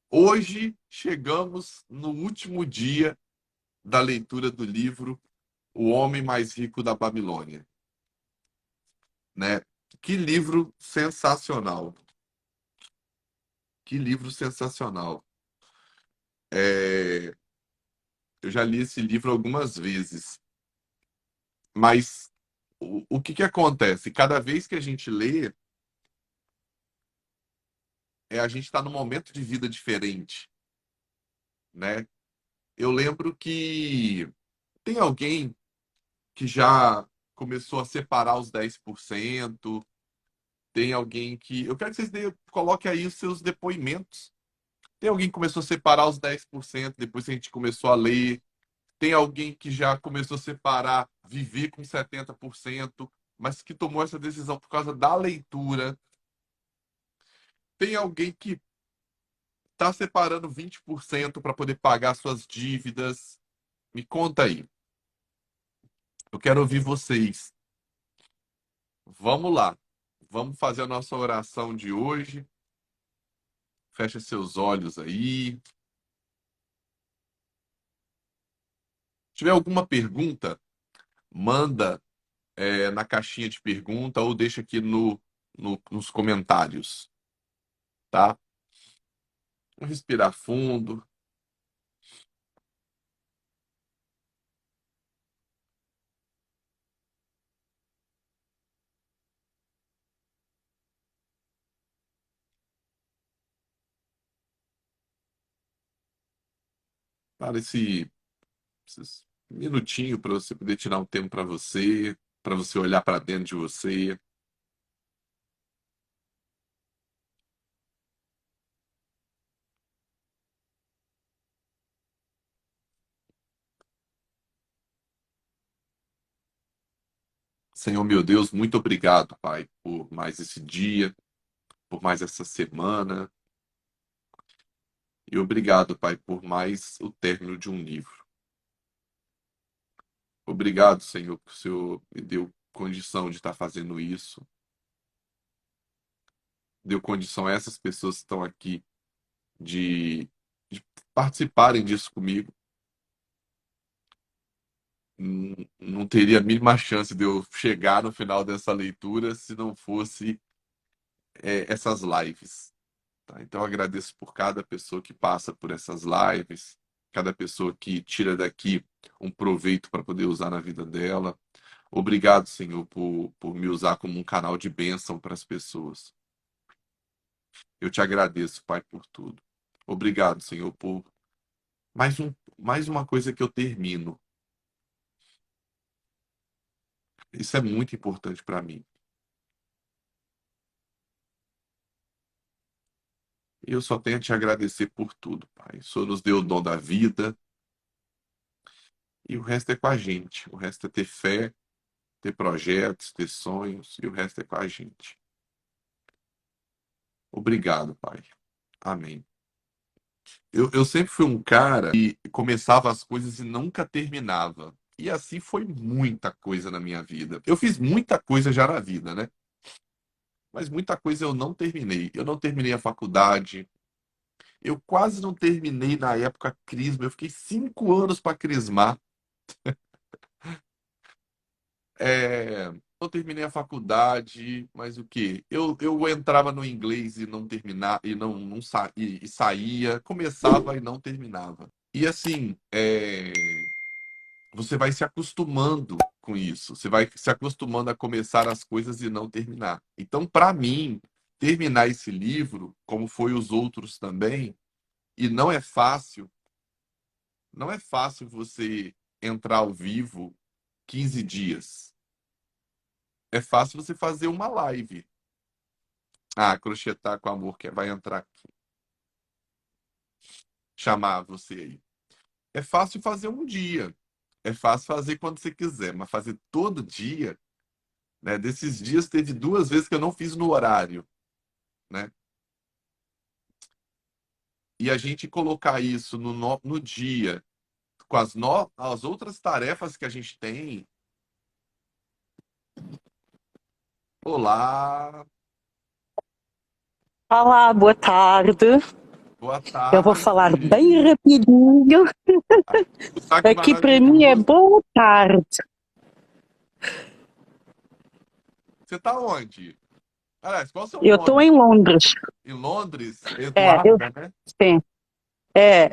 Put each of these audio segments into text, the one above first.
Hoje chegamos no último dia da leitura do livro O Homem Mais Rico da Babilônia, né? Que livro sensacional! Que livro sensacional! É, eu já li esse livro algumas vezes, mas o que que acontece? Cada vez que a gente lê, a gente está num momento de vida diferente, né? Eu lembro que tem alguém que já começou a separar os 10%. Tem alguém que. Eu quero que vocês coloquem aí os seus depoimentos. Tem alguém que começou a separar os 10% depois que a gente começou a ler. Tem alguém que já começou a separar, viver com 70%, mas que tomou essa decisão por causa da leitura. Tem alguém que está separando 20% para poder pagar suas dívidas. Me conta aí. Eu quero ouvir vocês. Vamos lá. Vamos fazer a nossa oração de hoje. Fecha seus olhos aí. Se tiver alguma pergunta, manda na caixinha de pergunta ou deixa aqui nos comentários, tá? Vamos respirar fundo. Para esses minutinhos para você poder tirar um tempo para você olhar para dentro de você. Senhor meu Deus, muito obrigado, Pai, por mais esse dia, por mais essa semana. E obrigado, Pai, por mais o término de um livro. Obrigado, Senhor, que o Senhor me deu condição de estar fazendo isso. Deu condição a essas pessoas que estão aqui de participarem disso comigo. Não teria a mínima chance de eu chegar no final dessa leitura se não fosse essas lives. Tá? Então, eu agradeço por cada pessoa que passa por essas lives, cada pessoa que tira daqui um proveito para poder usar na vida dela. Obrigado, Senhor, por me usar como um canal de bênção para as pessoas. Eu te agradeço, Pai, por tudo. Obrigado, Senhor, por mais uma coisa que eu termino. Isso é muito importante para mim. E eu só tenho a te agradecer por tudo, Pai. O Senhor nos deu o dom da vida e o resto é com a gente. O resto é ter fé, ter projetos, ter sonhos e o resto é com a gente. Obrigado, Pai. Amém. Eu sempre fui um cara que começava as coisas e nunca terminava. E assim foi muita coisa na minha vida. Eu fiz muita coisa já na vida, né? Mas muita coisa eu não terminei. Eu não terminei a faculdade. Eu quase não terminei na época crisma. Eu fiquei 5 anos para crismar. Eu terminei a faculdade, mas o quê? Eu entrava no inglês e não terminava, e não e saía, começava e não terminava. E assim, você vai se acostumando com isso. Você vai se acostumando a começar as coisas e não terminar. Então, para mim, terminar esse livro, como foi os outros também, e não é fácil, não é fácil você entrar ao vivo 15 dias. É fácil você fazer uma live. Ah, crochetar com amor, que vai entrar aqui, chamar você aí. É fácil fazer um dia. É fácil fazer quando você quiser, mas fazer todo dia, né? Desses dias teve 2 vezes que eu não fiz no horário, né? E a gente colocar isso no dia, com as outras tarefas que a gente tem. Olá, Olá, boa tarde. Boa Eu vou falar bem tarde. rapidinho. Sotaque Aqui para mim é maravilhoso. boa tarde. Você tá onde? Aliás, qual é o seu Eu estou nome? em Londres. Em Londres? É, eu Eduarda, né? sim. É.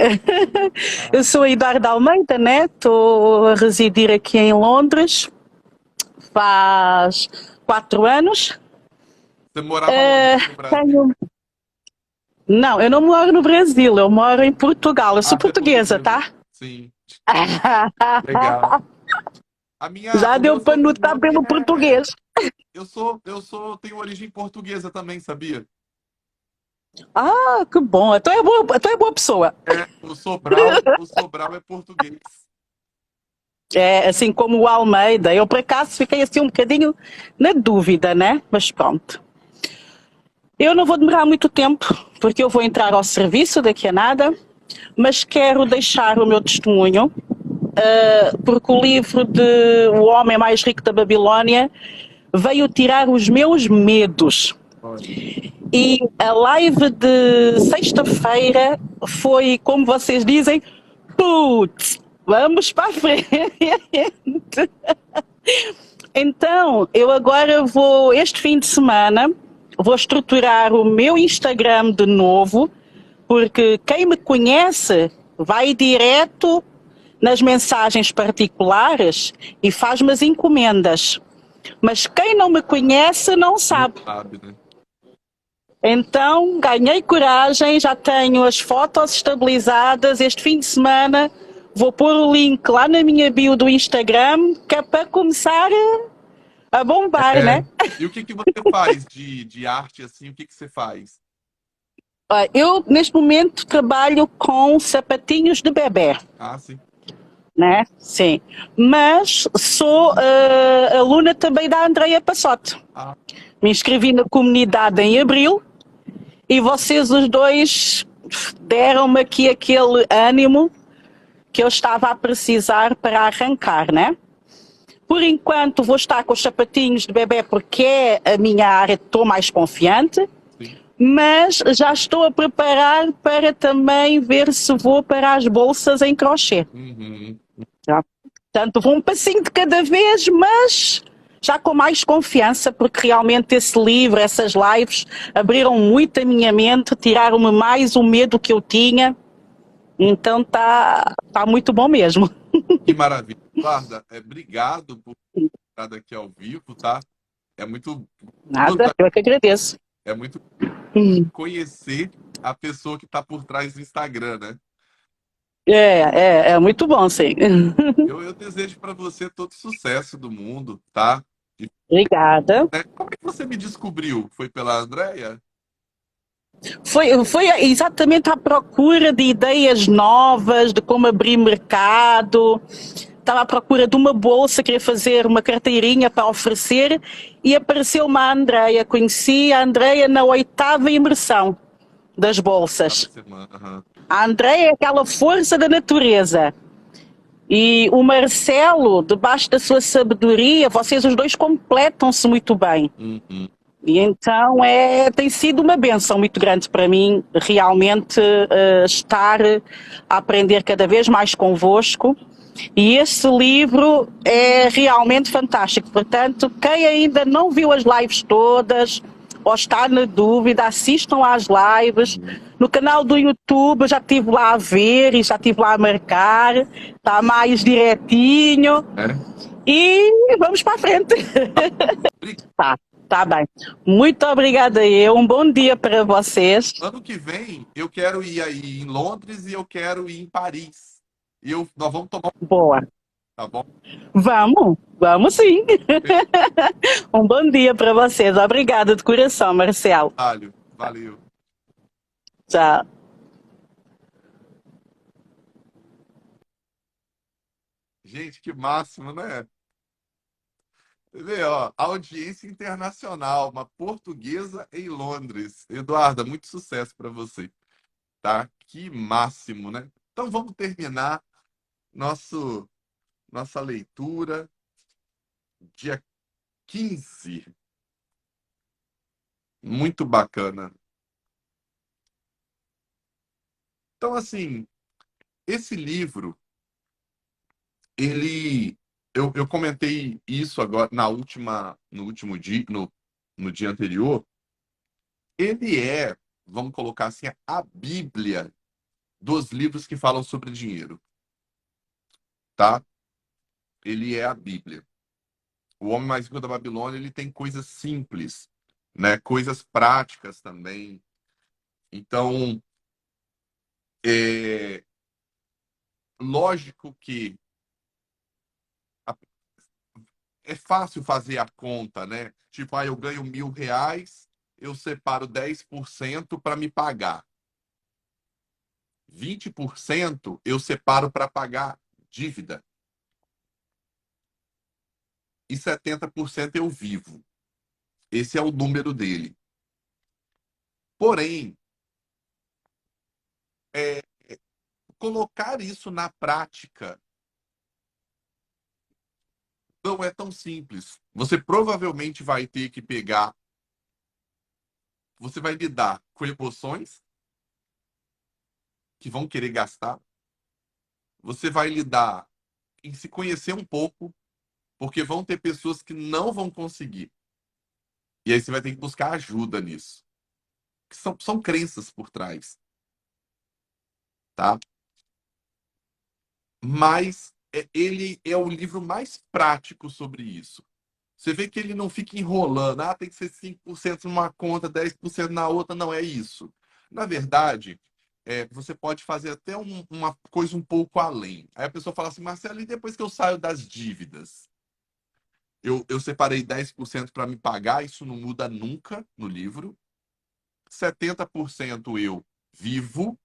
Eu Ah, sou a Eduarda Almeida, né? Estou a residir aqui em Londres faz 4 anos. você morava onde Eh, aqui no Brasil? tenho... Não, eu não moro no Brasil, eu moro em Portugal. Eu Ah, sou você é portuguesa, portuguesa. tá? Sim, legal. Já O deu meu para notar sobrenome pelo é. português. Tenho origem portuguesa também, sabia? Ah, que bom. Então é boa pessoa. É, o Sobral é português. É, assim como o Almeida. Eu, por acaso, fiquei assim um bocadinho na dúvida, né? Mas pronto. Eu não vou demorar muito tempo, porque eu vou entrar ao serviço daqui a nada, mas quero deixar o meu testemunho, porque o livro de O Homem Mais Rico da Babilónia veio tirar os meus medos. Olha, E a live de sexta-feira foi, como vocês dizem, putz, vamos para a frente. Então, eu agora vou, este fim de semana, vou estruturar o meu Instagram de novo, porque quem me conhece vai direto nas mensagens particulares e faz-me as encomendas. Mas quem não me conhece não não sabe. sabe, né? Então, ganhei coragem, já tenho as fotos estabilizadas. Este fim de semana vou pôr o link lá na minha bio do Instagram, que é para começar a bombar, É. né? E o que que você faz de arte assim? O que que você faz? Eu, neste momento, trabalho com sapatinhos de bebê, Ah, sim. né? Sim. Mas sou aluna também da Andreia Passotti. Ah, Me inscrevi na comunidade em abril e vocês os dois deram-me aqui aquele ânimo que eu estava a precisar para arrancar, né? Por enquanto vou estar com os sapatinhos de bebê porque é a minha área que estou mais confiante, sim. mas já estou a preparar para também ver se vou para as bolsas em crochê. Uhum. Já. Portanto, vou um passinho de cada vez, mas já com mais confiança, porque realmente esse livro, essas lives, abriram muito a minha mente, tiraram-me mais o medo que eu tinha. Então tá muito bom mesmo. Que maravilha. Guarda, obrigado por estar aqui ao vivo, tá? É muito Nada, eu é que agradeço. é muito Hum. conhecer a pessoa que está por trás do Instagram, né? É muito bom, sim. Eu desejo para você todo sucesso do mundo, tá? E, Obrigada. né, como é que você me descobriu? Foi pela Andrea? Foi exatamente à procura de ideias novas, de como abrir mercado. Estava à procura de uma bolsa, queria fazer uma carteirinha para oferecer e apareceu-me a Andreia. Conheci a Andreia na 8ª imersão das Tava bolsas. semana. Aham. A Andreia é aquela força da natureza. E o Marcelo, debaixo da sua sabedoria, vocês os dois completam-se muito bem. Uhum. E então tem sido uma benção muito grande para mim, realmente estar a aprender cada vez mais convosco. E esse livro é realmente fantástico. Portanto, quem ainda não viu as lives todas ou está na dúvida, assistam às lives. Uhum. No canal do YouTube eu já estive lá a ver e já estive lá a marcar. Está mais direitinho. É. E vamos para a frente. Tá, tá bem. Muito obrigada eu. Um bom dia para vocês. Ano que vem eu quero ir aí em Londres e eu quero ir em Paris. Nós vamos tomar, Boa. tá bom? Vamos sim. Um bom dia para vocês. Obrigada de coração, Marcelo. Valeu. Tchau. Gente, que máximo, né? Você vê, ó, audiência internacional, uma portuguesa em Londres. Eduarda, muito sucesso para você, tá? Que máximo, né? Então vamos terminar nosso nossa leitura dia 15. Muito bacana. Então, assim, esse livro, ele. Eu comentei isso agora no último dia, no dia anterior. Ele é, vamos colocar assim, a Bíblia dos livros que falam sobre dinheiro, tá? Ele é a Bíblia. O Homem Mais Rico da Babilônia, ele tem coisas simples, né? Coisas práticas também. Então, é lógico que a- é fácil fazer a conta, né? Tipo, eu ganho R$ 1.000, eu separo 10% para me pagar. 20% eu separo para pagar dívida. E 70% eu vivo. Esse é o número dele. Porém, é, colocar isso na prática não é tão simples. Você provavelmente vai ter que pegar, você vai lidar com emoções que vão querer gastar, você vai lidar em se conhecer um pouco, porque vão ter pessoas que não vão conseguir. E aí você vai ter que buscar ajuda nisso. Que são crenças por trás, tá? Mas ele é o livro mais prático sobre isso. Você vê que ele não fica enrolando. Tem que ser 5% numa conta, 10% na outra. Não é isso. Na verdade, você pode fazer até uma coisa um pouco além. Aí a pessoa fala assim, Marcelo, e depois que eu saio das dívidas? Eu separei 10% para me pagar, isso não muda nunca no livro. 70% eu vivo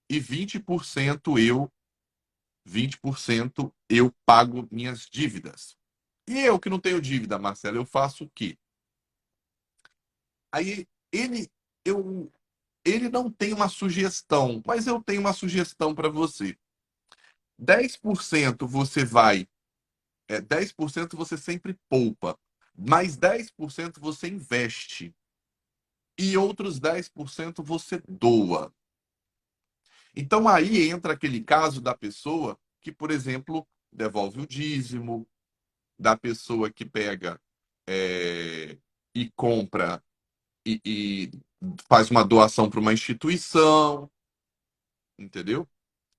e 20% eu pago minhas dívidas. E eu que não tenho dívida, Marcelo, eu faço o quê? Aí eu, ele não tem uma sugestão, mas eu tenho uma sugestão para você. 10% você vai, 10% você sempre poupa, mais 10% você investe e outros 10% você doa. Então aí entra aquele caso da pessoa que, por exemplo, devolve o dízimo, da pessoa que pega é, e compra e faz uma doação para uma instituição, entendeu?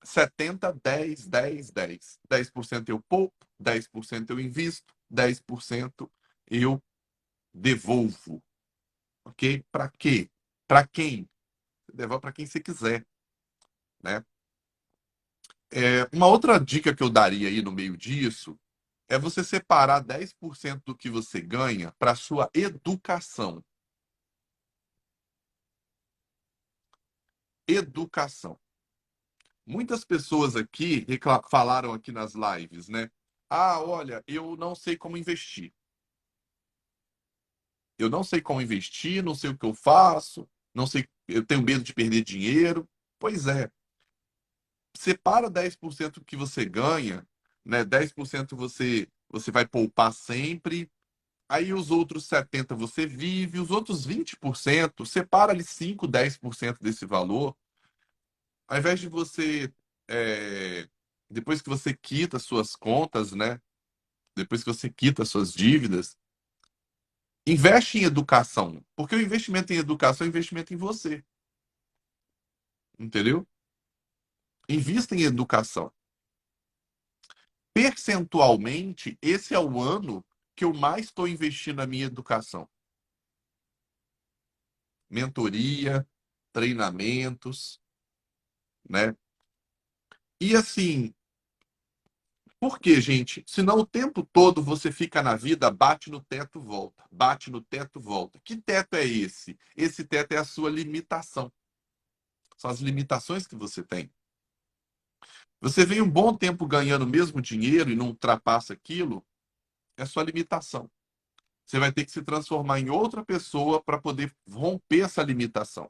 70, 10, 10, 10. 10% eu poupo, 10% eu invisto, 10% eu devolvo. Ok? Para quê? Para quem? Você devolve para quem você quiser, né? Uma outra dica que eu daria aí no meio disso é você separar 10% do que você ganha para sua educação. Educação. Muitas pessoas aqui falaram aqui nas lives, né? Olha, eu não sei como investir. Eu não sei como investir, não sei o que eu faço, não sei, eu tenho medo de perder dinheiro. Pois é, separa 10% que você ganha, né? 10% você vai poupar sempre. Aí os outros 70% você vive, os outros 20% separa ali 5, 10% desse valor. Ao invés de você, é, depois que você quita suas contas, né? Depois que você quita suas dívidas, investe em educação. Porque o investimento em educação é um investimento em você. Entendeu? Invista em educação. Percentualmente, esse é o ano que eu mais estou investindo na minha educação. Mentoria, treinamentos, né? E assim, por quê, gente? Senão o tempo todo você fica na vida, bate no teto, volta. Bate no teto, volta. Que teto é esse? Esse teto é a sua limitação. São as limitações que você tem. Você vem um bom tempo ganhando o mesmo dinheiro e não ultrapassa aquilo, é sua limitação. Você vai ter que se transformar em outra pessoa para poder romper essa limitação.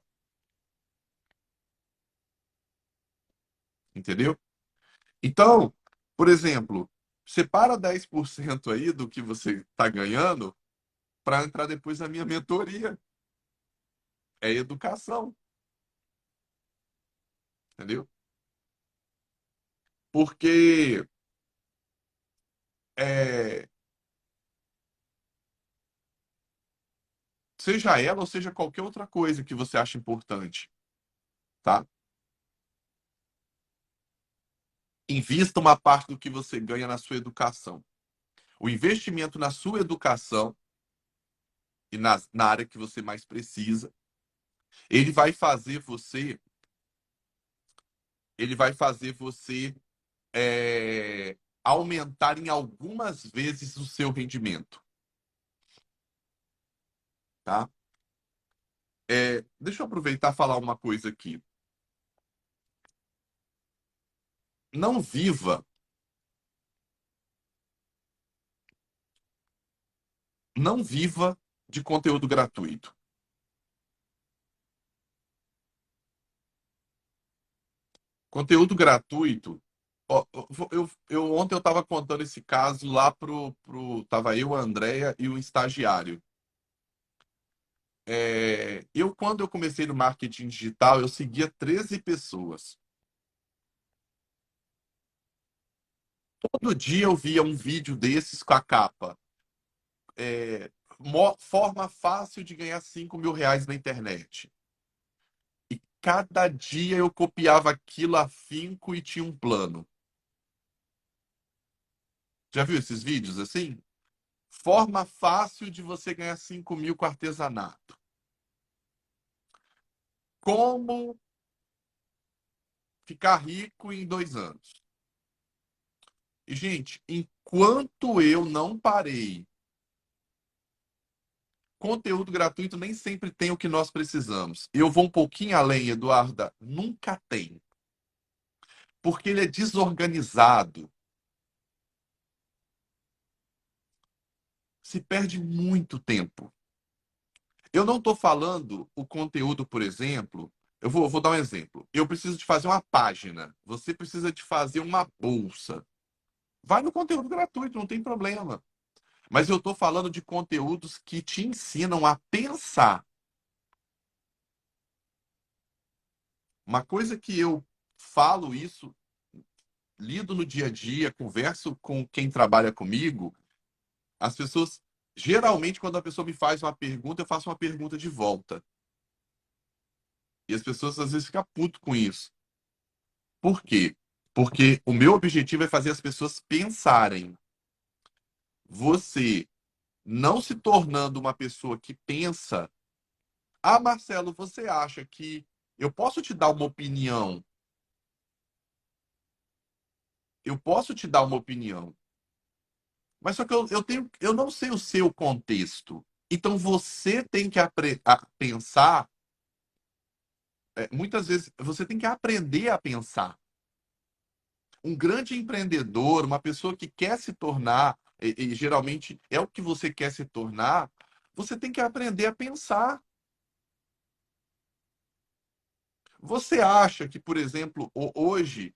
Entendeu? Então, por exemplo, separa 10% aí do que você está ganhando para entrar depois na minha mentoria. É educação. entendeu? Porque é, seja ela ou seja qualquer outra coisa que você acha importante, tá? Invista uma parte do que você ganha na sua educação. O investimento na sua educação e na área que você mais precisa, ele vai fazer você, ele vai fazer você aumentar em algumas vezes o seu rendimento, tá? Deixa eu aproveitar e falar uma coisa aqui. Não viva, não viva de conteúdo gratuito. Conteúdo gratuito. Ó, ontem eu estava contando esse caso lá tava eu, a Andrea e o estagiário. Quando eu comecei no marketing digital, eu seguia 13 pessoas. Todo dia eu via um vídeo desses com a capa. É, Forma fácil de ganhar R$ 5.000 na internet. E cada dia eu copiava aquilo afinco e tinha um plano. Já viu esses vídeos assim? Forma fácil de você ganhar 5.000 com artesanato. Como ficar rico em 2 anos. E, gente, enquanto eu não parei, conteúdo gratuito nem sempre tem o que nós precisamos. Eu vou um pouquinho além, Eduarda. Nunca tem. Porque ele é desorganizado. Se perde muito tempo. Eu não estou falando o conteúdo, por exemplo. Eu vou dar um exemplo. Eu preciso de fazer uma página. Você precisa de fazer uma bolsa. Vai no conteúdo gratuito, não tem problema. Mas eu estou falando de conteúdos que te ensinam a pensar. Uma coisa que eu falo isso, lido no dia a dia, converso com quem trabalha comigo, as pessoas, geralmente, quando a pessoa me faz uma pergunta, eu faço uma pergunta de volta. E as pessoas às vezes ficam puto com isso. Por quê? Porque o meu objetivo é fazer as pessoas pensarem. Você não se tornando uma pessoa que pensa, Marcelo, você acha que eu posso te dar uma opinião? Eu posso te dar uma opinião, mas só que eu não sei o seu contexto. Então você tem que pensar, muitas vezes você tem que aprender a pensar. Um grande empreendedor, uma pessoa que quer se tornar, e geralmente é o que você quer se tornar, você tem que aprender a pensar. Você acha que, por exemplo, hoje,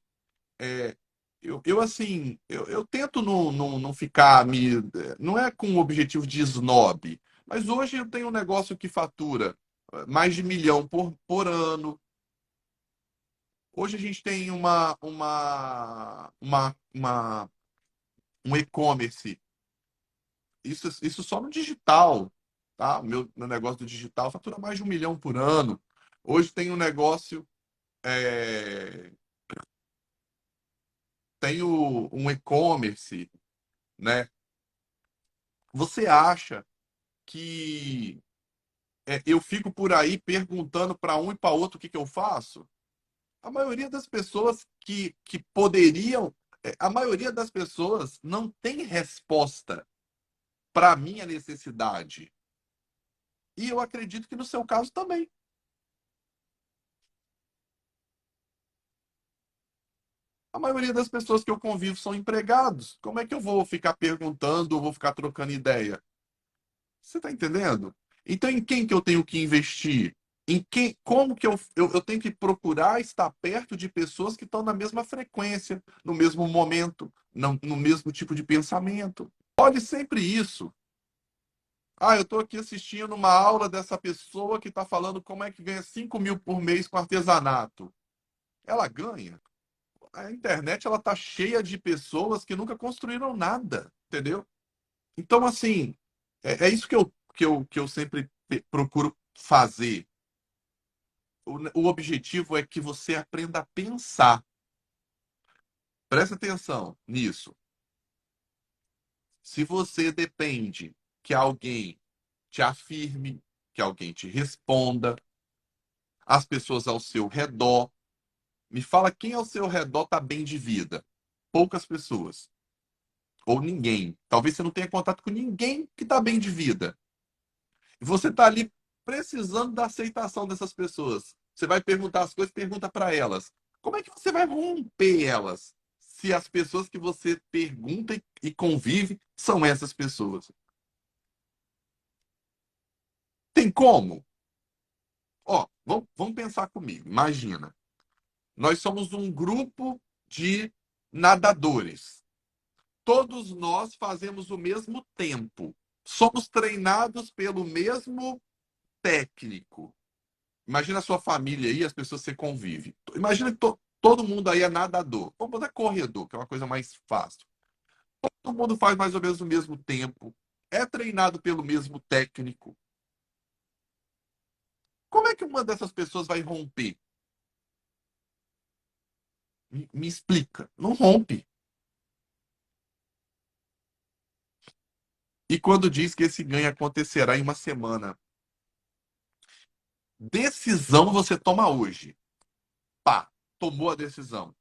é, assim, eu tento não ficar não é com o objetivo de snob, mas hoje eu tenho um negócio que fatura mais de 1 milhão por ano. Hoje a gente tem um e-commerce, isso só no digital, tá? Meu negócio do digital fatura mais de 1 milhão por ano. Hoje tem um negócio, é, tenho um e-commerce, né? Você acha que eu fico por aí perguntando para um e para outro o que eu faço? A maioria das pessoas que poderiam, a maioria das pessoas não tem resposta para a minha necessidade. E eu acredito que no seu caso também. A maioria das pessoas que eu convivo são empregados. Como é que eu vou ficar perguntando ou vou ficar trocando ideia? Você está entendendo? Então, em quem que eu tenho que investir? Como que eu tenho que procurar estar perto de pessoas que estão na mesma frequência, no mesmo momento, no mesmo tipo de pensamento. Olhe sempre isso. Eu estou aqui assistindo uma aula dessa pessoa que está falando como é que ganha 5.000 por mês com artesanato. ela ganha. A internet ela tá cheia de pessoas que nunca construíram nada, entendeu? Então, assim, é isso que eu sempre procuro fazer. O objetivo é que você aprenda a pensar. Presta atenção nisso. Se você depende que alguém te afirme, que alguém te responda, as pessoas ao seu redor, me fala quem ao seu redor está bem de vida. Poucas pessoas. Ou ninguém. Talvez você não tenha contato com ninguém que está bem de vida. E você está ali precisando da aceitação dessas pessoas. Você vai perguntar as coisas, pergunta para elas. Como é que você vai romper elas se as pessoas que você pergunta e convive são essas pessoas? Tem como? Ó, vamos pensar comigo. Imagina, nós somos um grupo de nadadores. Todos nós fazemos o mesmo tempo. Somos treinados pelo mesmo técnico. Imagina a sua família aí, as pessoas que você convive. Imagina que todo mundo aí é nadador. Vamos botar corredor, que é uma coisa mais fácil. Todo mundo faz mais ou menos o mesmo tempo. É treinado pelo mesmo técnico. Como é que uma dessas pessoas vai romper? Me explica. Não rompe. E quando diz que esse ganho acontecerá em uma semana, decisão você toma hoje. Pá, tomou a decisão.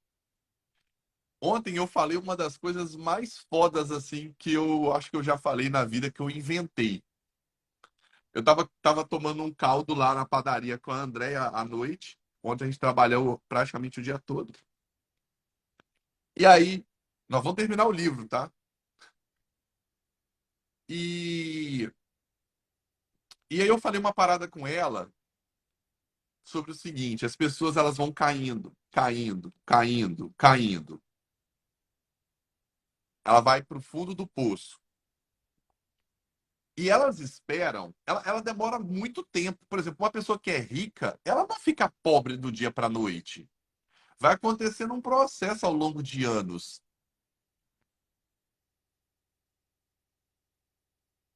Ontem eu falei uma das coisas mais fodas assim que eu acho que eu já falei na vida que eu inventei. Eu tava tomando um caldo lá na padaria com a Andréia à noite. Ontem a gente trabalhou praticamente o dia todo. E aí, nós vamos terminar o livro, tá? E, e aí eu falei uma parada com ela sobre o seguinte: as pessoas elas vão caindo, caindo, caindo, caindo. Ela vai para o fundo do poço. E elas esperam, ela demora muito tempo. Por exemplo, uma pessoa que é rica, ela não fica pobre do dia para a noite. Vai acontecer um processo ao longo de anos.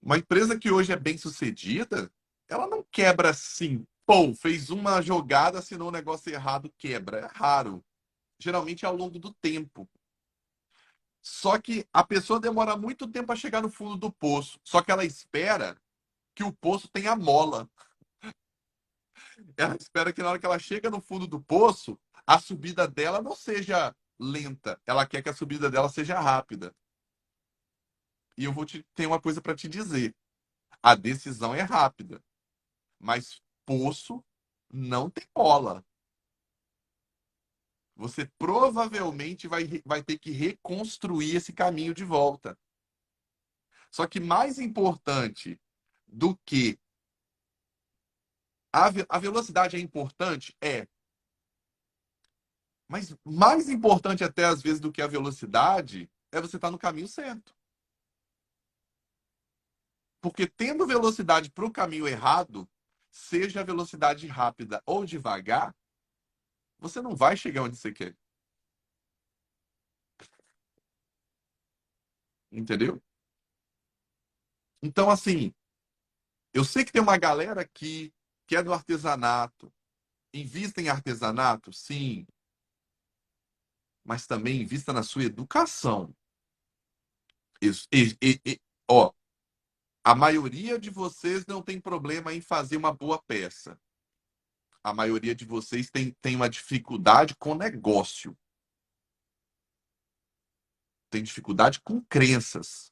Uma empresa que hoje é bem sucedida, ela não quebra assim. Pô, fez uma jogada, assinou um negócio errado, quebra. É raro. Geralmente é ao longo do tempo. Só que a pessoa demora muito tempo para chegar no fundo do poço. Só que ela espera que o poço tenha mola. Ela espera que na hora que ela chega no fundo do poço, a subida dela não seja lenta. Ela quer que a subida dela seja rápida. E eu ter uma coisa para te dizer. A decisão é rápida, mas poço não tem mola. Você provavelmente vai ter que reconstruir esse caminho de volta. Só que mais importante do que a velocidade é importante? É. Mas mais importante até às vezes do que a velocidade é você estar no caminho certo. Porque tendo velocidade para o caminho errado, seja a velocidade rápida ou devagar, você não vai chegar onde você quer. Entendeu? Então, assim, eu sei que tem uma galera que é do artesanato. Invista em artesanato, sim, mas também invista na sua educação. Isso. Ó, a maioria de vocês não tem problema em fazer uma boa peça. A maioria de vocês tem uma dificuldade com negócio, tem dificuldade com crenças.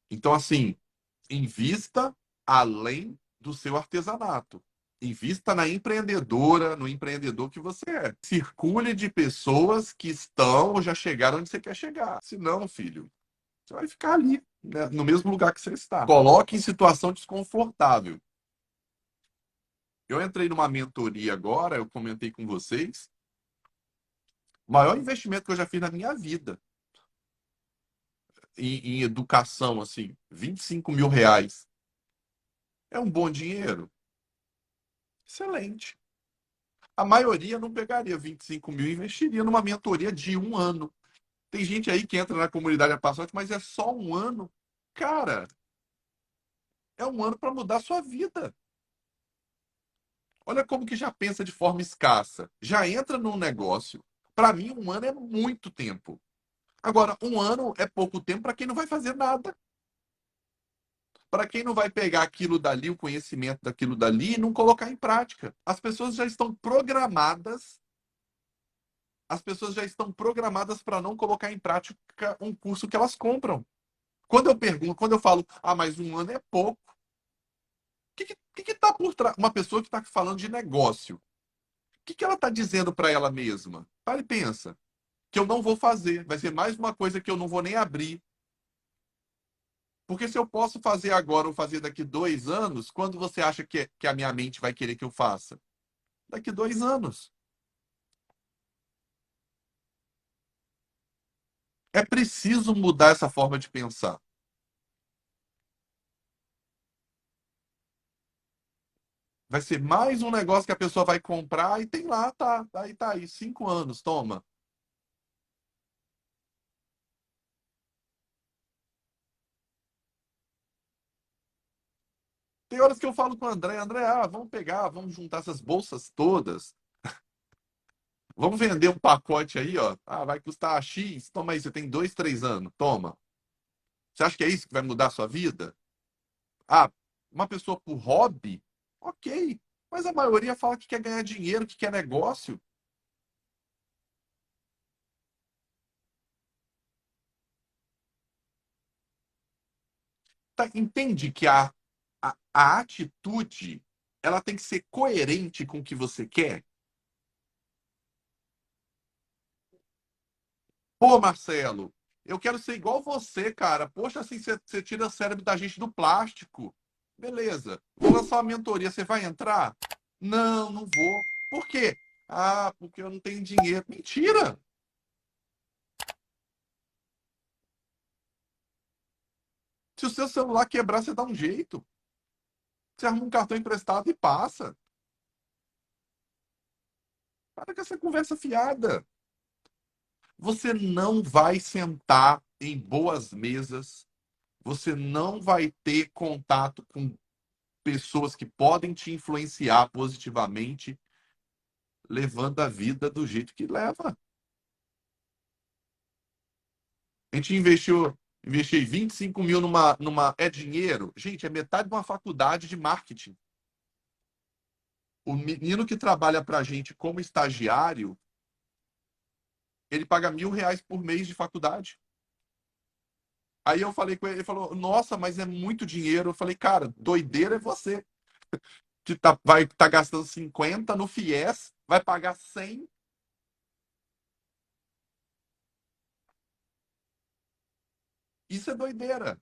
Então, assim, invista além do seu artesanato. Invista na empreendedora, no empreendedor que você é. Circule de pessoas que estão ou já chegaram onde você quer chegar. Se não, filho, você vai ficar ali, né, no mesmo lugar que você está. Coloque em situação desconfortável. Eu entrei numa mentoria agora, eu comentei com vocês, o maior investimento que eu já fiz na minha vida em educação, assim, R$ 25.000. É um bom dinheiro? Excelente. A maioria não pegaria 25 mil e investiria numa mentoria de um ano. Tem gente aí que entra na comunidade a passo, mas é só um ano. Cara, é um ano para mudar a sua vida. Olha como que já pensa de forma escassa. Já entra num negócio. Para mim, um ano é muito tempo. Agora, um ano é pouco tempo para quem não vai fazer nada. Para quem não vai pegar aquilo dali, o conhecimento daquilo dali e não colocar em prática. As pessoas já estão programadas. As pessoas já estão programadas para não colocar em prática um curso que elas compram. Quando eu pergunto, quando eu falo, mas um ano é pouco, o que está por trás? Uma pessoa que está falando de negócio, o que ela está dizendo para ela mesma? Para e pensa, que eu não vou fazer, vai ser mais uma coisa que eu não vou nem abrir. Porque se eu posso fazer agora ou fazer daqui 2 anos, quando você acha que a minha mente vai querer que eu faça? Daqui 2 anos. É preciso mudar essa forma de pensar. Vai ser mais um negócio que a pessoa vai comprar e tem lá, tá aí, 5 anos, toma. Tem horas que eu falo com o André, vamos pegar, vamos juntar essas bolsas todas, vamos vender um pacote aí, ó. Vai custar X, toma aí, você tem 2, 3 anos, toma. Você acha que é isso que vai mudar a sua vida? Ah, uma pessoa por hobby, ok. Mas a maioria fala que quer ganhar dinheiro, que quer negócio. Tá, entende que a atitude ela tem que ser coerente com o que você quer? Pô, Marcelo, eu quero ser igual você, cara. Poxa, assim você tira o cérebro da gente do plástico. Beleza, vou lançar uma mentoria, você vai entrar? Não, não vou. Por quê? Porque eu não tenho dinheiro. Mentira! Se o seu celular quebrar, você dá um jeito. Você arruma um cartão emprestado e passa. Para com essa conversa fiada. Você não vai sentar em boas mesas, você não vai ter contato com pessoas que podem te influenciar positivamente, levando a vida do jeito que leva. A gente investi 25 mil É dinheiro? Gente, é metade de uma faculdade de marketing. O menino que trabalha para a gente como estagiário, ele paga R$ 1.000 por mês de faculdade. Aí eu falei com ele, ele falou, nossa, mas é muito dinheiro. Eu falei, cara, doideira é você, que vai estar gastando 50 no FIES, vai pagar 100. Isso é doideira.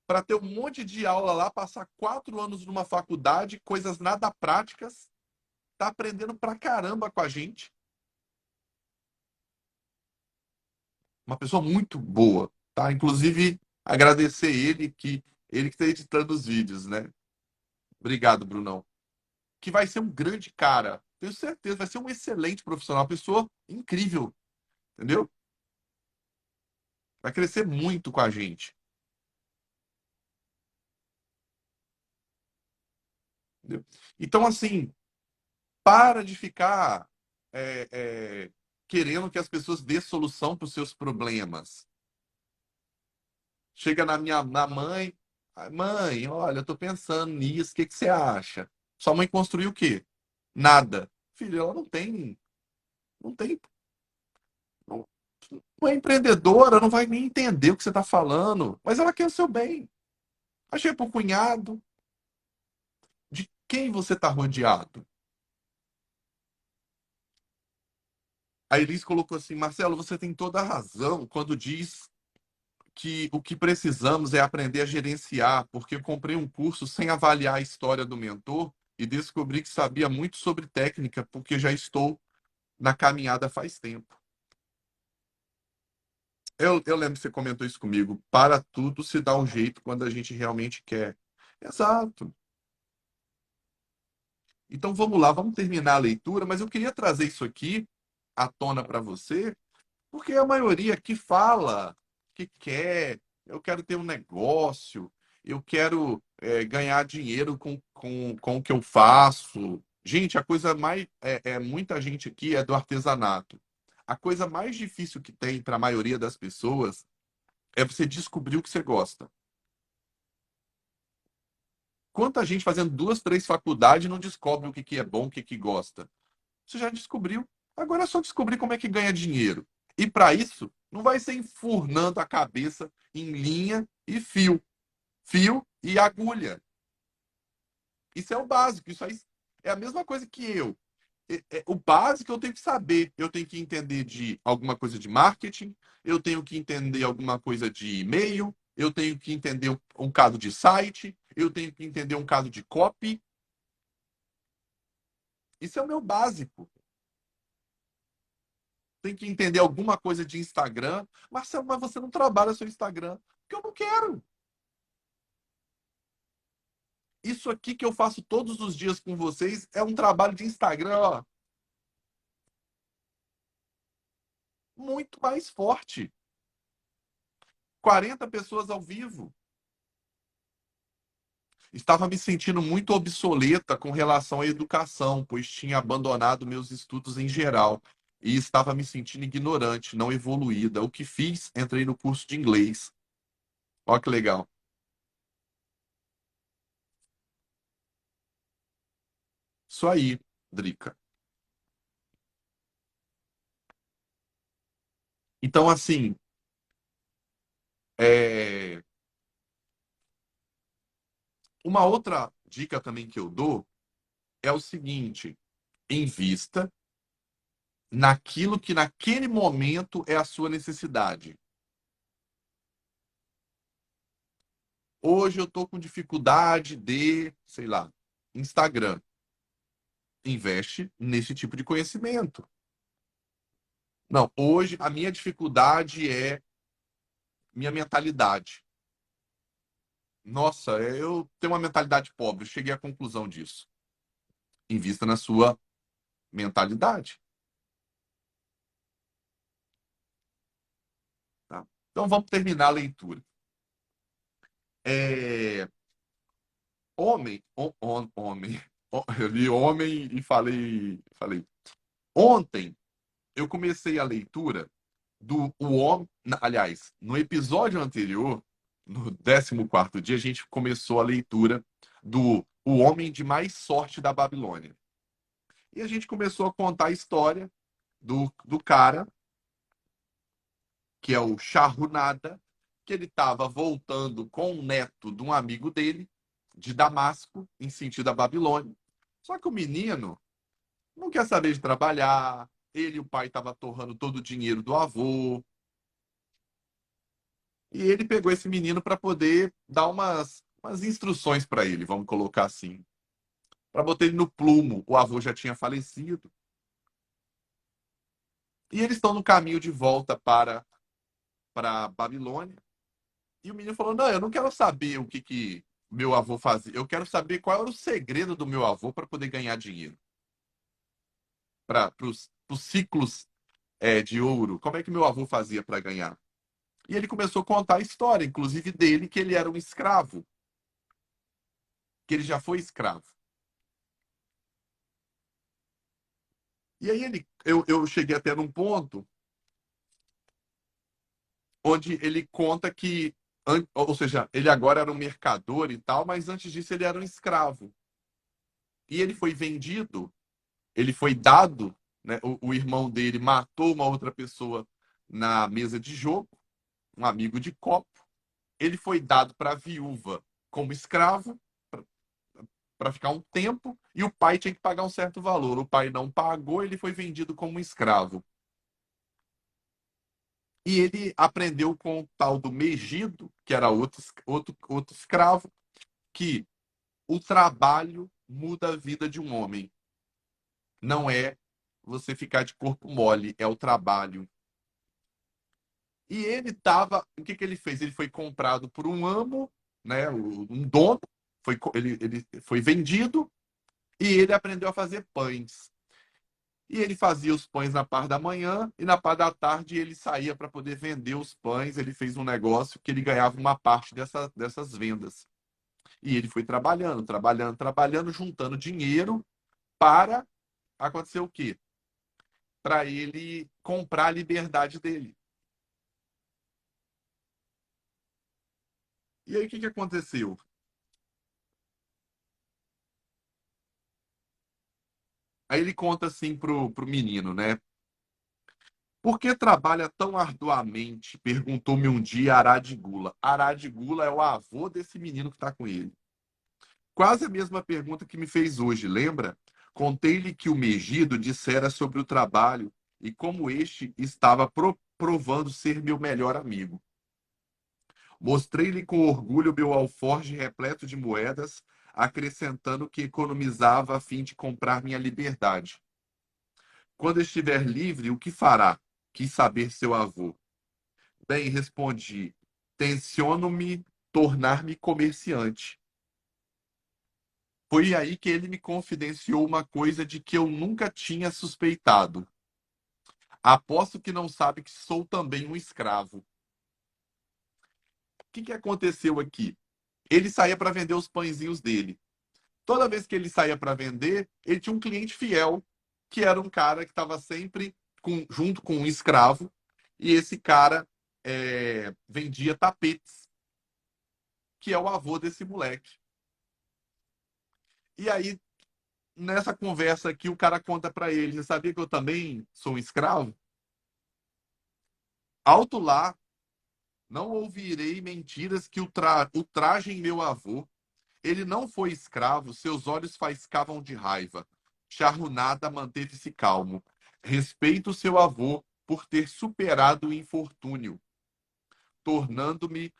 Para ter um monte de aula lá, passar 4 anos numa faculdade, coisas nada práticas, tá aprendendo pra caramba com a gente. Uma pessoa muito boa, tá? Inclusive, agradecer ele que está editando os vídeos, né? Obrigado, Brunão. Que vai ser um grande cara. Tenho certeza, vai ser um excelente profissional, uma pessoa incrível, entendeu? Vai crescer muito com a gente. Entendeu? Então, assim, para de ficar é, é, querendo que as pessoas dê solução para os seus problemas. Chega na mãe, mãe, olha, eu tô pensando nisso, o que que você acha? Sua mãe construiu o quê? Nada. Filho, ela não tem, não, não é empreendedora, não vai nem entender o que você está falando, mas ela quer o seu bem. Achei pro cunhado, de quem você está rodeado? A Elis colocou assim, Marcelo, você tem toda a razão quando diz que o que precisamos é aprender a gerenciar, porque eu comprei um curso sem avaliar a história do mentor e descobri que sabia muito sobre técnica, porque já estou na caminhada faz tempo. Eu lembro que você comentou isso comigo. Para tudo se dá um jeito quando a gente realmente quer. Exato. Então vamos lá, vamos terminar a leitura, mas eu queria trazer isso aqui à tona para você, porque a maioria que fala que quer, eu quero ter um negócio, eu quero ganhar dinheiro com o que eu faço. Gente, a coisa mais. Muita gente aqui é do artesanato. A coisa mais difícil que tem para a maioria das pessoas é você descobrir o que você gosta. Quanta gente fazendo duas, três faculdades não descobre o que é bom, o que gosta? Você já descobriu. Agora é só descobrir como é que ganha dinheiro. E para isso, não vai ser enfurnando a cabeça em linha e fio. Fio e agulha. Isso é o básico. Isso aí é a mesma coisa que eu. O básico eu tenho que saber. Eu tenho que entender de alguma coisa de marketing, eu tenho que entender alguma coisa de e-mail, eu tenho que entender um caso de site, eu tenho que entender um caso de copy. Isso é o meu básico. Tem que entender alguma coisa de Instagram. Marcelo, mas você não trabalha seu Instagram. Porque eu não quero. Isso aqui que eu faço todos os dias com vocês é um trabalho de Instagram, ó, muito mais forte. 40 pessoas ao vivo. Estava me sentindo muito obsoleta com relação à educação, pois tinha abandonado meus estudos em geral. E estava me sentindo ignorante, não evoluída. O que fiz? Entrei no curso de inglês. Olha que legal. Isso aí, Drica. Então, assim, é... uma outra dica também que eu dou é o seguinte: invista naquilo que naquele momento é a sua necessidade. Hoje eu estou com dificuldade de, sei lá, Instagram. Investe nesse tipo de conhecimento. Não, hoje a minha dificuldade é minha mentalidade. Nossa, eu tenho uma mentalidade pobre, cheguei à conclusão disso. Invista na sua mentalidade. Tá? Então vamos terminar a leitura. É, homem, eu li homem e falei. Ontem eu comecei a leitura do o homem, aliás, no episódio anterior, no 14º dia, a gente começou a leitura do O Homem de Mais Sorte da Babilônia. E a gente começou a contar a história do cara, que é o Shahunada, que ele estava voltando com o neto de um amigo dele, de Damasco, em sentido à Babilônia. Só que o menino não quer saber de trabalhar, ele e o pai estavam torrando todo o dinheiro do avô, e ele pegou esse menino para poder dar umas instruções para ele, vamos colocar assim, para botar ele no plumo. O avô já tinha falecido. E eles estão no caminho de volta para Babilônia. E o menino falou: Não, eu não quero saber o que meu avô fazia. Eu quero saber qual era o segredo do meu avô para poder ganhar dinheiro. Para os ciclos de ouro. Como é que meu avô fazia para ganhar? E ele começou a contar a história, inclusive dele, que ele era um escravo, que ele já foi escravo. E aí eu cheguei até num ponto onde ele conta que, ou seja, ele agora era um mercador e tal, mas antes disso ele era um escravo. E ele foi vendido, ele foi dado, né? O irmão dele matou uma outra pessoa na mesa de jogo, um amigo de copo. Ele foi dado para a viúva como escravo para ficar um tempo e o pai tinha que pagar um certo valor. O pai não pagou, ele foi vendido como um escravo. E ele aprendeu com o tal do Megido, que era outro escravo, que o trabalho muda a vida de um homem. Não é você ficar de corpo mole, é o trabalho. E ele estava. O que ele fez? Ele foi comprado por um amo, né, um dono, ele foi vendido E ele aprendeu a fazer pães. E ele fazia os pães na parte da manhã e na parte da tarde ele saía para poder vender os pães. Ele fez um negócio que ele ganhava uma parte dessas vendas. E ele foi trabalhando, trabalhando, trabalhando, juntando dinheiro para acontecer o quê? Para ele comprar a liberdade dele. E aí o que que aconteceu? Aí ele conta assim pro menino, né? Por que trabalha tão arduamente? Perguntou-me um dia Arad Gula. Arad Gula é o avô desse menino que está com ele. Quase a mesma pergunta que me fez hoje, lembra? Contei-lhe que o Megido dissera sobre o trabalho e como este estava provando ser meu melhor amigo. Mostrei-lhe com orgulho meu alforje repleto de moedas, acrescentando que economizava a fim de comprar minha liberdade. Quando estiver livre, o que fará? Quis saber seu avô. Bem, respondi, tenciono-me tornar-me comerciante. Foi aí que ele me confidenciou uma coisa de que eu nunca tinha suspeitado. Aposto que não sabe que sou também um escravo. O que que aconteceu aqui? Ele saía para vender os pãezinhos dele. Toda vez que ele saía para vender, ele tinha um cliente fiel, que era um cara que estava sempre junto com um escravo, e esse cara vendia tapetes, que é o avô desse moleque. E aí, nessa conversa aqui, o cara conta para ele: você sabia que eu também sou um escravo? Alto lá, não ouvirei mentiras que ultrajem meu avô. Ele não foi escravo, seus olhos faiscavam de raiva. Charrunada manteve-se calmo. Respeito seu avô por ter superado o infortúnio, tornando-me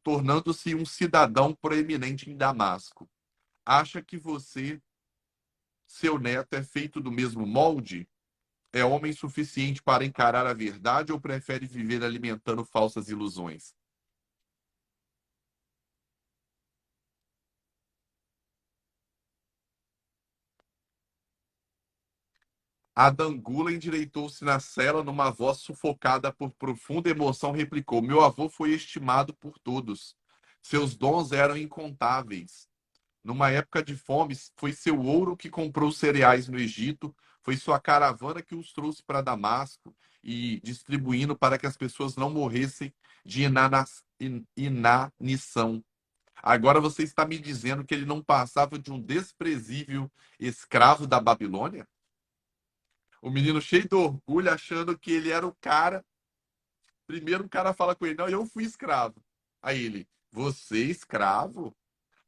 tornando-se um cidadão proeminente em Damasco. Acha que você, seu neto, é feito do mesmo molde? É homem suficiente para encarar a verdade ou prefere viver alimentando falsas ilusões? A Dangula endireitou-se na cela numa voz sufocada por profunda emoção, replicou: Meu avô foi estimado por todos. Seus dons eram incontáveis. Numa época de fome, foi seu ouro que comprou cereais no Egito, foi sua caravana que os trouxe para Damasco e distribuindo para que as pessoas não morressem de inanição. Agora você está me dizendo que ele não passava de um desprezível escravo da Babilônia? O menino cheio de orgulho, achando que ele era o cara. Primeiro o cara fala com ele: Não, eu fui escravo. Aí ele: Você escravo?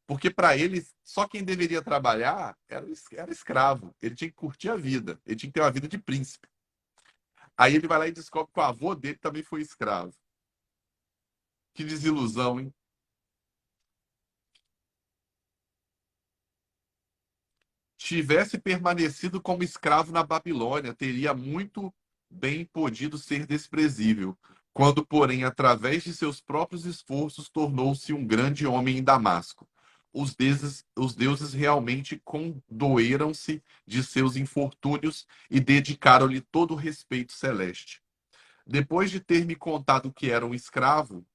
Porque para ele, só quem deveria trabalhar era escravo. Ele tinha que curtir a vida. Ele tinha que ter uma vida de príncipe. Aí ele vai lá e descobre que o avô dele também foi escravo. Que desilusão, hein? Tivesse permanecido como escravo na Babilônia, teria muito bem podido ser desprezível. Quando, porém, através de seus próprios esforços, tornou-se um grande homem em Damasco. Os deuses realmente condoeram-se de seus infortúnios e dedicaram-lhe todo o respeito celeste. Depois de ter me contado que era um escravo,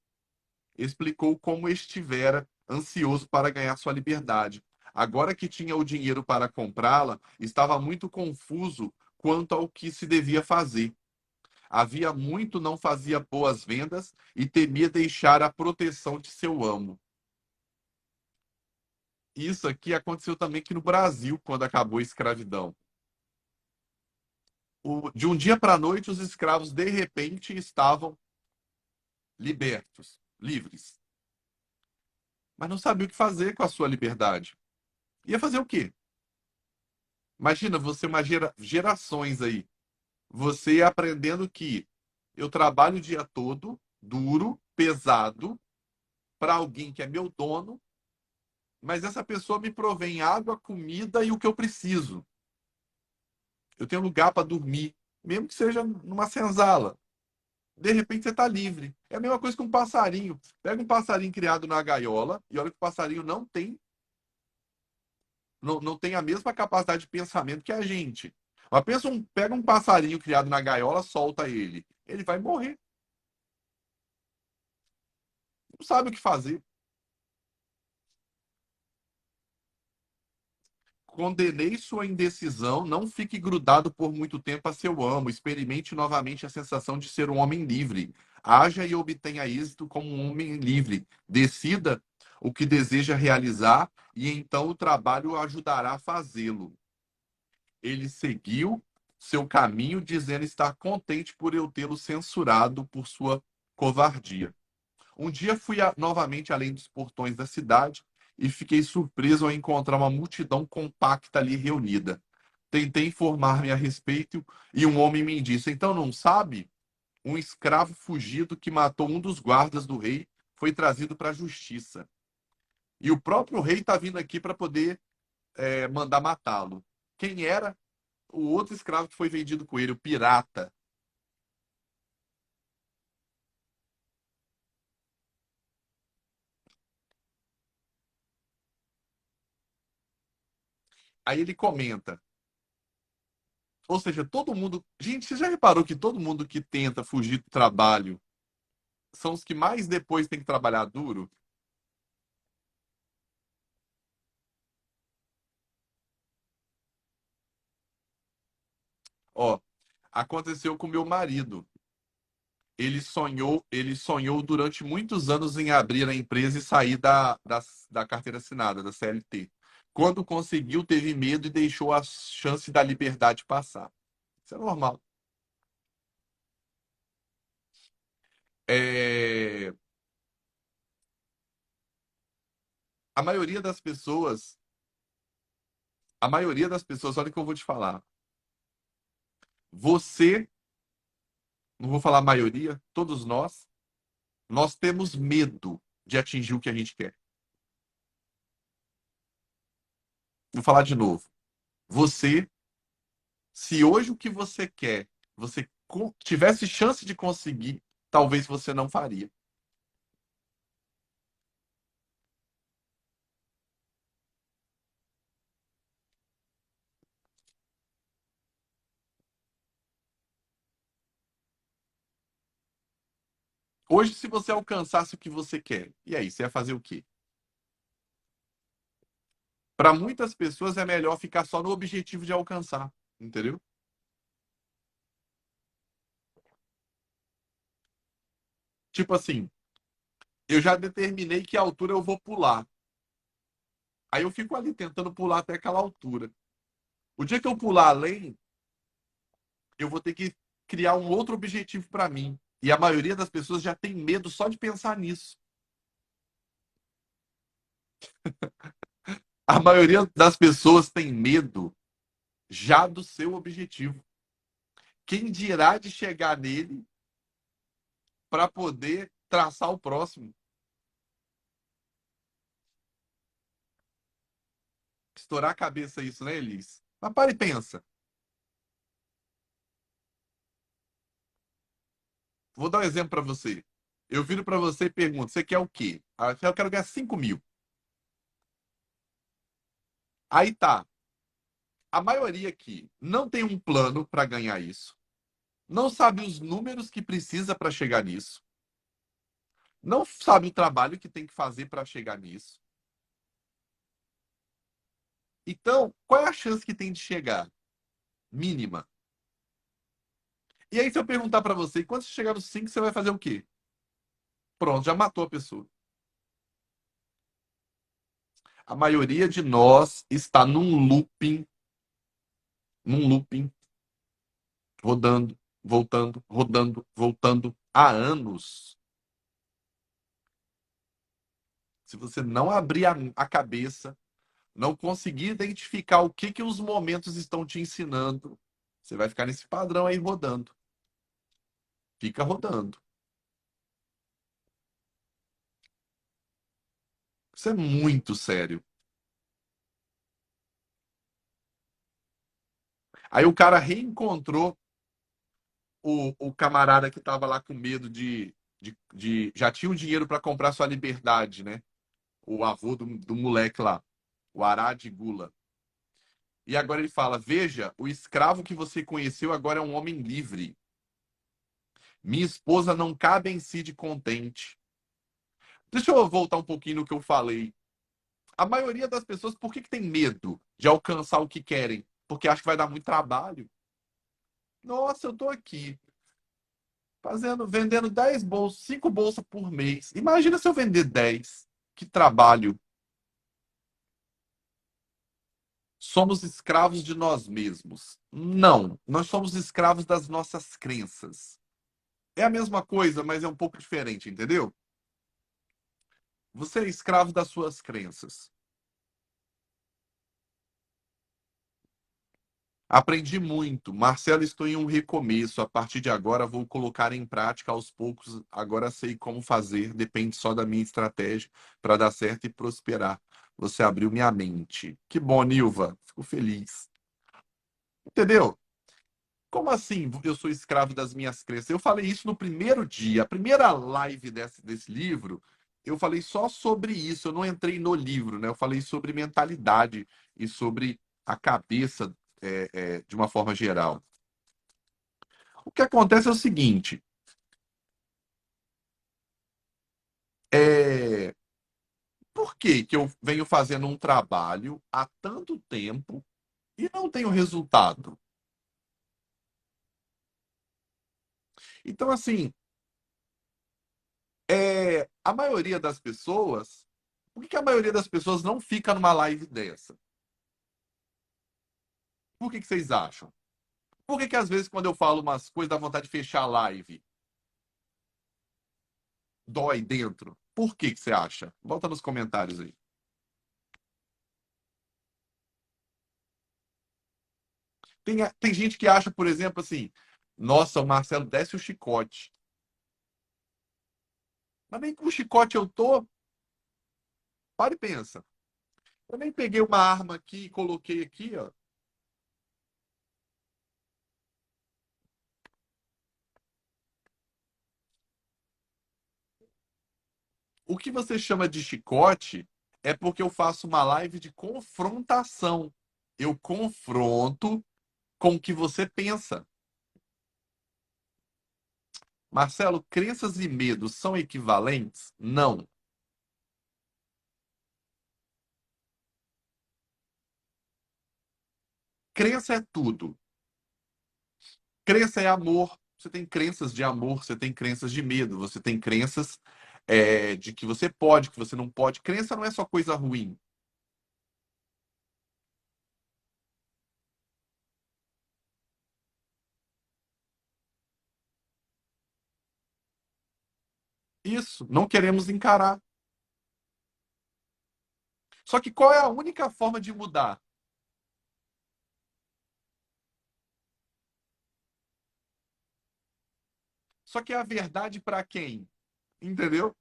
explicou como estivera ansioso para ganhar sua liberdade. Agora que tinha o dinheiro para comprá-la, estava muito confuso quanto ao que se devia fazer. Havia muito não fazia boas vendas e temia deixar a proteção de seu amo. Isso aqui aconteceu também aqui no Brasil, quando acabou a escravidão. De um dia para a noite, os escravos de repente estavam libertos, livres, mas não sabiam o que fazer com a sua liberdade. Ia fazer o quê? Imagina você, gerações aí, você aprendendo que eu trabalho o dia todo, duro, pesado, para alguém que é meu dono, mas essa pessoa me provém água, comida e o que eu preciso. Eu tenho lugar para dormir, mesmo que seja numa senzala. De repente você está livre. É a mesma coisa que um passarinho. Pega um passarinho criado na gaiola e olha que o passarinho não tem a mesma capacidade de pensamento que a gente. Mas pega um passarinho criado na gaiola, solta ele. Ele vai morrer. Não sabe o que fazer. Condenei sua indecisão, não fique grudado por muito tempo a seu amo, experimente novamente a sensação de ser um homem livre. Haja e obtenha êxito como um homem livre. Decida o que deseja realizar e então o trabalho o ajudará a fazê-lo. Ele seguiu seu caminho, dizendo estar contente por eu tê-lo censurado por sua covardia. Um dia fui novamente além dos portões da cidade e fiquei surpreso ao encontrar uma multidão compacta ali reunida. Tentei informar-me a respeito e um homem me disse: Então não sabe? Um escravo fugido que matou um dos guardas do rei foi trazido para a justiça. E o próprio rei está vindo aqui para poder mandar matá-lo. Quem era? O outro escravo que foi vendido com ele, o pirata. Aí ele comenta. Ou seja, todo mundo. Gente, você já reparou que todo mundo que tenta fugir do trabalho são os que mais depois tem que trabalhar duro? Ó, aconteceu com meu marido. Ele sonhou durante muitos anos em abrir a empresa e sair da carteira assinada, da CLT. Quando conseguiu, teve medo e deixou a chance da liberdade passar. Isso é normal. É, a maioria das pessoas, a maioria das pessoas, olha o que eu vou te falar. Você, não vou falar a maioria, todos nós temos medo de atingir o que a gente quer. Vou falar de novo. Você, se hoje o que você quer, você tivesse chance de conseguir, talvez você não faria. Hoje, se você alcançasse o que você quer, e aí, você ia fazer o quê? Para muitas pessoas é melhor ficar só no objetivo de alcançar, entendeu? Tipo assim, eu já determinei que altura eu vou pular. Aí eu fico ali tentando pular até aquela altura. O dia que eu pular além, eu vou ter que criar um outro objetivo para mim. E a maioria das pessoas já tem medo só de pensar nisso. A maioria das pessoas tem medo já do seu objetivo. Quem dirá de chegar nele para poder traçar o próximo? Estourar a cabeça isso, né, Elis? Mas para e pensa. Vou dar um exemplo para você. Eu viro para você e pergunto: você quer o quê? Ah, eu quero ganhar 5.000. Aí tá. A maioria aqui não tem um plano para ganhar isso, não sabe os números que precisa para chegar nisso, não sabe o trabalho que tem que fazer para chegar nisso. Então, qual é a chance que tem de chegar? Mínima. E aí, se eu perguntar para você, quando você chegar nos 5, você vai fazer o quê? Pronto, já matou a pessoa. A maioria de nós está num looping, rodando, voltando, rodando, voltando há anos. Se você não abrir a cabeça, não conseguir identificar o que os momentos estão te ensinando, você vai ficar nesse padrão aí rodando. Fica rodando. Isso é muito sério. Aí o cara reencontrou o camarada que estava lá com medo já tinha o dinheiro para comprar sua liberdade, né? O avô do moleque lá, o Arad Gula. E agora ele fala: veja, o escravo que você conheceu agora é um homem livre. Minha esposa não cabe em si de contente. Deixa eu voltar um pouquinho no que eu falei. A maioria das pessoas, por que tem medo de alcançar o que querem? Porque acha que vai dar muito trabalho. Nossa, eu tô aqui vendendo 10 bolsas, 5 bolsas por mês. Imagina se eu vender 10. Que trabalho. Somos escravos de nós mesmos. Não, nós somos escravos das nossas crenças. É a mesma coisa, mas é um pouco diferente, entendeu? Você é escravo das suas crenças. Aprendi muito. Marcelo, estou em um recomeço. A partir de agora, vou colocar em prática aos poucos. Agora sei como fazer. Depende só da minha estratégia para dar certo e prosperar. Você abriu minha mente. Que bom, Nilva. Fico feliz. Entendeu? Como assim eu sou escravo das minhas crenças? Eu falei isso no primeiro dia. A primeira live desse livro, eu falei só sobre isso. Eu não entrei no livro, né? Eu falei sobre mentalidade e sobre a cabeça de uma forma geral. O que acontece é o seguinte: é, por que eu venho fazendo um trabalho há tanto tempo e não tenho resultado? Então, assim, a maioria das pessoas. Por que a maioria das pessoas não fica numa live dessa? Por que vocês acham? Por que às vezes, quando eu falo umas coisas, dá vontade de fechar a live? Dói dentro? Por que você acha? Bota nos comentários aí. Tem gente que acha, por exemplo, assim: nossa, o Marcelo desce o chicote. Mas nem com o chicote eu tô. Para e pensa. Eu nem peguei uma arma aqui e coloquei aqui, ó. O que você chama de chicote é porque eu faço uma live de confrontação. Eu confronto com o que você pensa. Marcelo, crenças e medos são equivalentes? Não. Crença é tudo. Crença é amor. Você tem crenças de amor, você tem crenças de medo, você tem crenças de que você pode, que você não pode. Crença não é só coisa ruim. Isso, não queremos encarar. Só que qual é a única forma de mudar? Só que é a verdade para quem? Entendeu?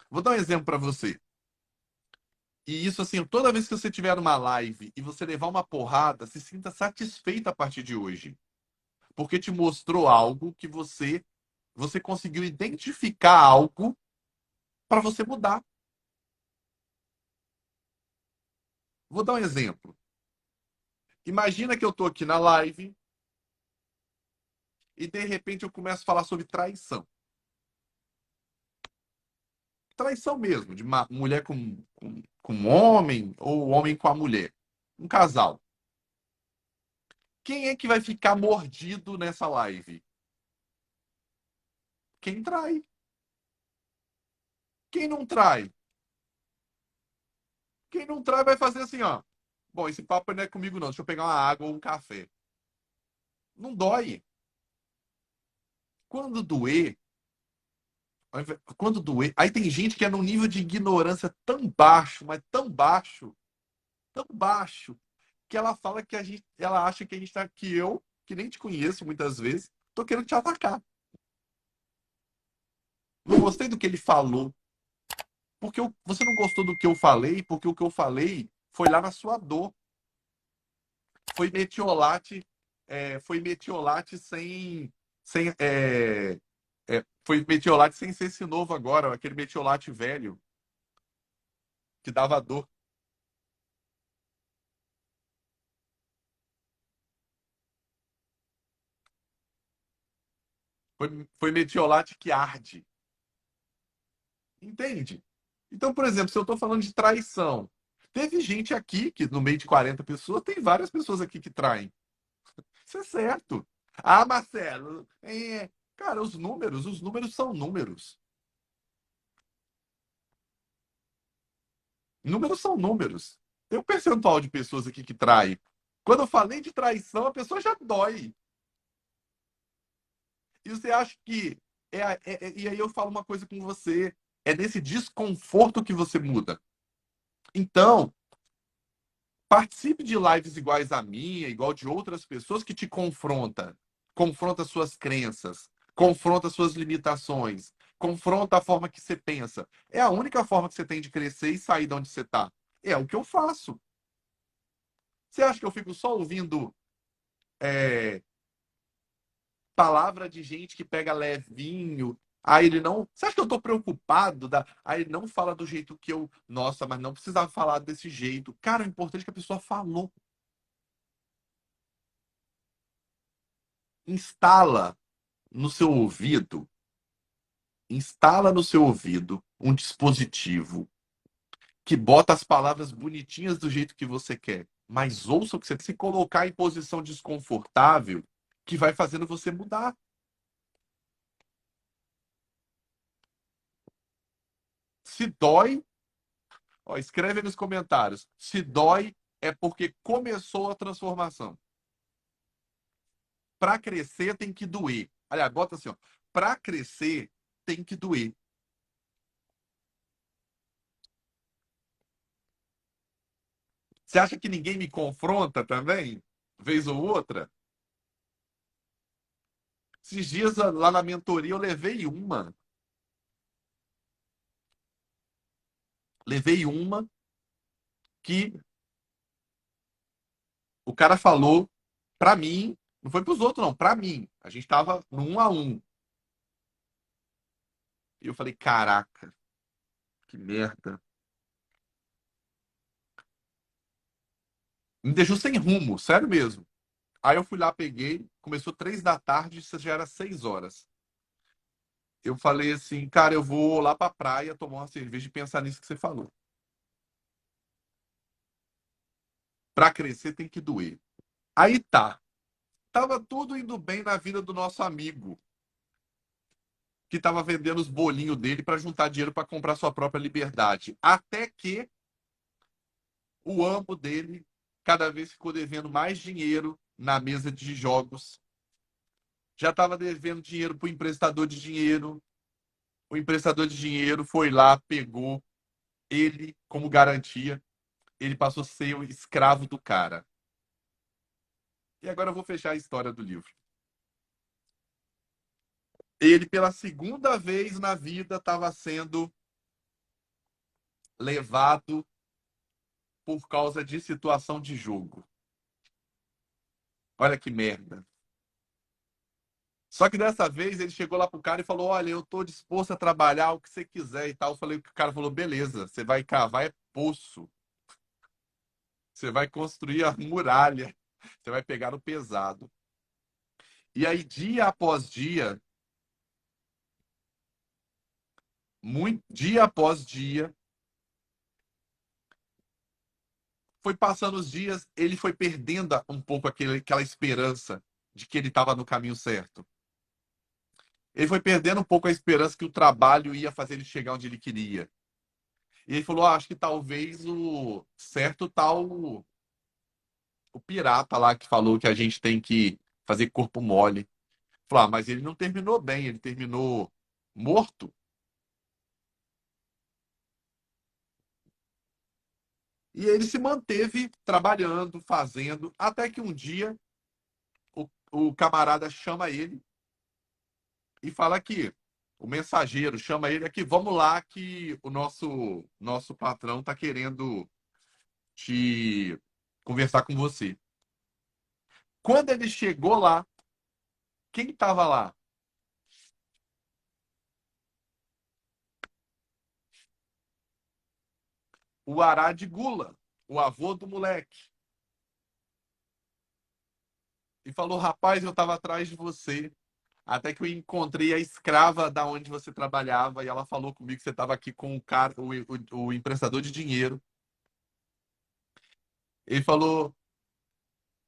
Vou dar um exemplo para você. E isso, assim, toda vez que você tiver numa live e você levar uma porrada, se sinta satisfeito a partir de hoje. Porque te mostrou algo que você conseguiu identificar algo para você mudar. Vou dar um exemplo. Imagina que eu estou aqui na live e de repente eu começo a falar sobre traição. Traição mesmo, de uma mulher com um homem ou homem com a mulher. Um casal. Quem é que vai ficar mordido nessa live? Quem trai. Quem não trai? Quem não trai vai fazer assim, ó. Bom, esse papo não é comigo, não. Deixa eu pegar uma água ou um café. Não dói. Quando doer, quando doer. Aí tem gente que é num nível de ignorância tão baixo, mas tão baixo, que ela fala que ela acha que a gente tá, que eu, que nem te conheço muitas vezes, tô querendo te atacar. Não gostei do que ele falou. Porque você não gostou do que eu falei, porque o que eu falei foi lá na sua dor. Foi metiolate, foi metiolate foi metiolate sem ser esse novo agora, aquele metiolate velho que dava dor. Foi metiolate que arde. Entende? Então, por exemplo, se eu estou falando de traição, teve gente aqui que, no meio de 40 pessoas, tem várias pessoas aqui que traem. Isso é certo. Ah, Marcelo, cara, os números são números. Números são números. Tem um percentual de pessoas aqui que trai. Quando eu falei de traição, a pessoa já dói. E você acha que. E aí eu falo uma coisa com você. É nesse desconforto que você muda. Então, participe de lives iguais à minha, igual de outras pessoas que te confronta. Confronta suas crenças, confronta suas limitações, confronta a forma que você pensa. É a única forma que você tem de crescer e sair de onde você está. É o que eu faço. Você acha que eu fico só ouvindo é, palavra de gente que pega levinho? Aí ele não. Você acha que eu tô preocupado? Aí ele não fala do jeito que eu. Nossa, mas não precisava falar desse jeito. Cara, o importante é que a pessoa falou. Instala no seu ouvido, instala no seu ouvido um dispositivo que bota as palavras bonitinhas do jeito que você quer. Mas ouça o que você se colocar em posição desconfortável, que vai fazendo você mudar. Se dói, ó, escreve nos comentários. Se dói é porque começou a transformação. Para crescer tem que doer. Aliás, bota assim, ó. Para crescer tem que doer. Você acha que ninguém me confronta também? Vez ou outra? Esses dias lá na mentoria eu levei uma. Levei uma que o cara falou para mim, não foi para os outros não, para mim. A gente tava no 1 a 1. E eu falei, caraca, que merda. Me deixou sem rumo, sério mesmo. Aí eu fui lá, peguei, começou 3 da tarde, isso já era 6 horas. Eu falei assim, cara, eu vou lá pra praia tomar uma cerveja e pensar nisso que você falou. Pra crescer tem que doer. Aí tá. Tava tudo indo bem na vida do nosso amigo, que estava vendendo os bolinhos dele para juntar dinheiro para comprar sua própria liberdade. Até que o amo dele cada vez ficou devendo mais dinheiro na mesa de jogos. Já estava devendo dinheiro para o emprestador de dinheiro. O emprestador de dinheiro foi lá, pegou ele como garantia. Ele passou a ser o escravo do cara. E agora eu vou fechar a história do livro. Ele, pela segunda vez na vida, estava sendo levado por causa de situação de jogo. Olha que merda. Só que dessa vez ele chegou lá pro cara e falou: Olha, eu tô disposto a trabalhar o que você quiser e tal. Eu falei: O cara falou: Beleza, você vai cavar é poço. Você vai construir a muralha. Você vai pegar no pesado. E aí, dia após dia, dia após dia, foi passando os dias, ele foi perdendo um pouco aquela esperança de que ele estava no caminho certo. Ele foi perdendo um pouco a esperança que o trabalho ia fazer ele chegar onde ele queria. E ele falou: Acho que talvez o certo tal o pirata lá que falou que a gente tem que fazer corpo mole. Falou: Mas ele não terminou bem, ele terminou morto. E ele se manteve trabalhando, fazendo, até que um dia o camarada chama ele e fala aqui, o mensageiro chama ele aqui: Vamos lá que o nosso patrão está querendo te conversar com você. Quando ele chegou lá, quem estava lá? O Ará de Gula, o avô do moleque. E falou: Rapaz, eu estava atrás de você Até que eu encontrei a escrava da onde você trabalhava e ela falou comigo que você estava aqui com o cara, o emprestador de dinheiro. Ele falou: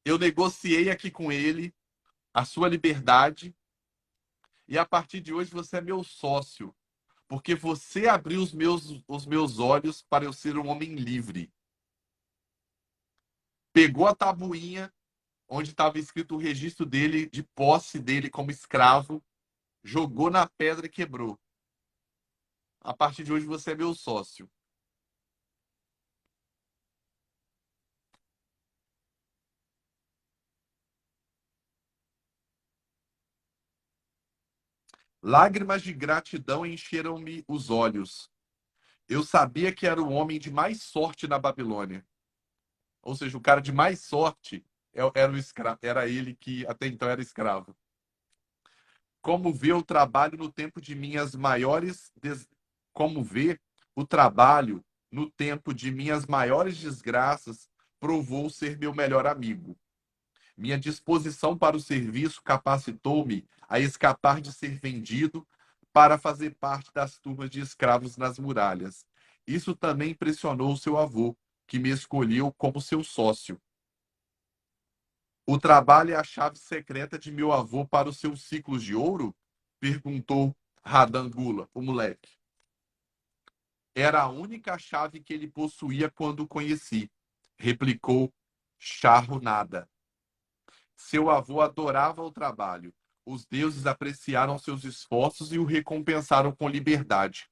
eu negociei aqui com ele a sua liberdade e a partir de hoje você é meu sócio, porque você abriu os meus olhos para eu ser um homem livre. Pegou a tabuinha onde estava escrito o registro dele, de posse dele como escravo, jogou na pedra e quebrou. A partir de hoje você é meu sócio. Lágrimas de gratidão encheram-me os olhos. Eu sabia que era o homem de mais sorte na Babilônia. Ou seja, o cara de mais sorte era o escravo, era ele que até então era escravo. Como vê o trabalho no tempo de minhas maiores como vê o trabalho no tempo de minhas maiores desgraças provou ser meu melhor amigo. Minha disposição para o serviço capacitou-me a escapar de ser vendido para fazer parte das turmas de escravos nas muralhas. Isso também impressionou seu avô, que me escolheu como seu sócio. O trabalho é a chave secreta de meu avô para os seus ciclos de ouro? Perguntou Radangula, o moleque. Era a única chave que ele possuía quando o conheci, replicou Charrunada. Seu avô adorava o trabalho. Os deuses apreciaram seus esforços e o recompensaram com liberalidade.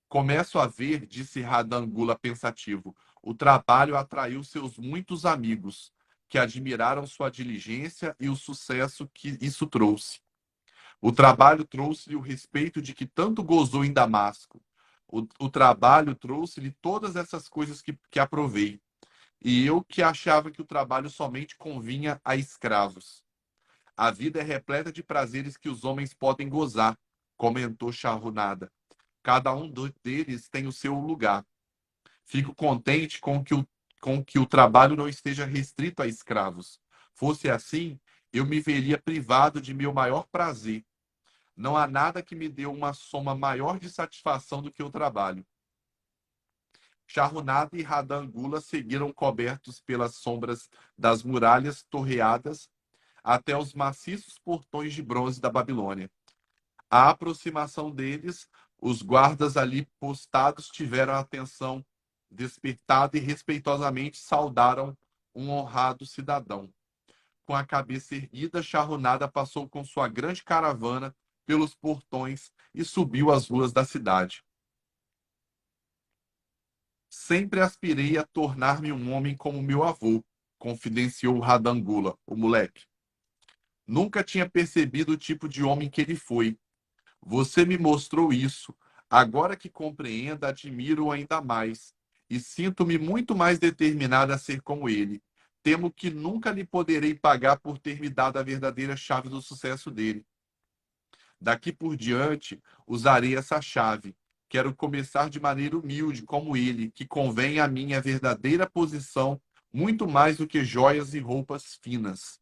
Começo a ver, disse Radangula pensativo, o trabalho atraiu seus muitos amigos, que admiraram sua diligência e o sucesso que isso trouxe. O trabalho trouxe-lhe o respeito de que tanto gozou em Damasco. O trabalho trouxe-lhe todas essas coisas que aprovei. E eu que achava que o trabalho somente convinha a escravos. A vida é repleta de prazeres que os homens podem gozar, comentou Charrunada. Cada um deles tem o seu lugar. Fico contente com que o trabalho não esteja restrito a escravos. Fosse assim, eu me veria privado de meu maior prazer. Não há nada que me dê uma soma maior de satisfação do que o trabalho. Charrunada e Radangula seguiram cobertos pelas sombras das muralhas torreadas até os maciços portões de bronze da Babilônia. À aproximação deles, os guardas ali postados tiveram a atenção despertada e respeitosamente saudaram um honrado cidadão. Com a cabeça erguida, Charrunada passou com sua grande caravana pelos portões e subiu as ruas da cidade. Sempre aspirei a tornar-me um homem como meu avô, confidenciou Radangula, o moleque. Nunca tinha percebido o tipo de homem que ele foi. Você me mostrou isso. Agora que compreendo, admiro ainda mais. E sinto-me muito mais determinado a ser como ele. Temo que nunca lhe poderei pagar por ter me dado a verdadeira chave do sucesso dele. Daqui por diante, usarei essa chave. Quero começar de maneira humilde, como ele, que convém a minha verdadeira posição, muito mais do que joias e roupas finas.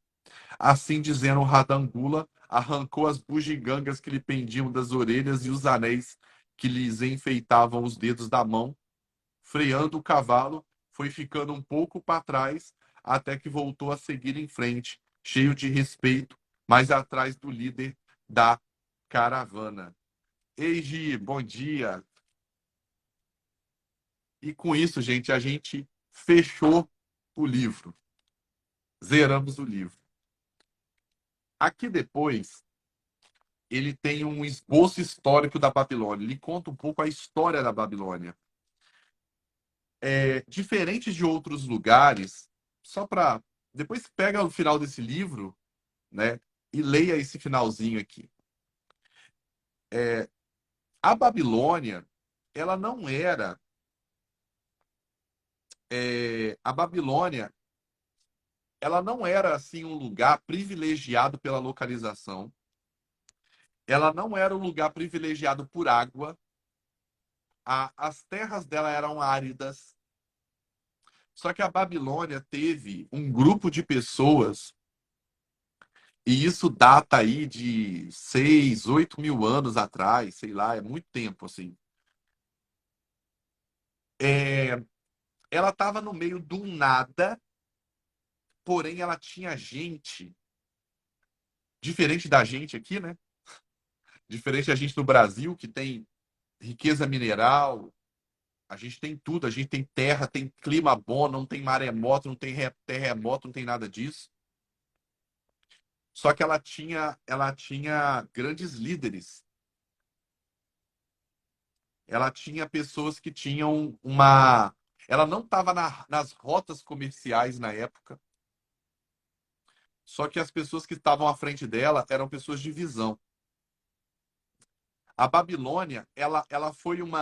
Assim dizendo, Radangula arrancou as bugigangas que lhe pendiam das orelhas e os anéis que lhes enfeitavam os dedos da mão. Freando o cavalo, foi ficando um pouco para trás, até que voltou a seguir em frente, cheio de respeito, mais atrás do líder da caravana. Ei, Gi, bom dia. E com isso, gente, a gente fechou o livro. Zeramos o livro. Aqui depois, ele tem um esboço histórico da Babilônia. Ele conta um pouco a história da Babilônia. Diferente de outros lugares, só para... Depois pega o final desse livro, né, e leia esse finalzinho aqui. A Babilônia, ela não era... a Babilônia, ela não era assim um lugar privilegiado pela localização. Ela não era um lugar privilegiado por água. As terras dela eram áridas. Só que a Babilônia teve um grupo de pessoas E isso data aí de 6, 8 mil anos atrás, sei lá, é muito tempo, assim. É, ela estava no meio do nada, porém ela tinha gente, diferente da gente aqui, né? Diferente da gente no Brasil, que tem riqueza mineral, a gente tem tudo, a gente tem terra, tem clima bom, não tem maremoto, não tem terremoto, não tem nada disso. Só que ela tinha grandes líderes. Ela tinha pessoas que tinham uma. Ela não estava nas rotas comerciais na época, só que as pessoas que estavam à frente dela eram pessoas de visão. A Babilônia, ela foi um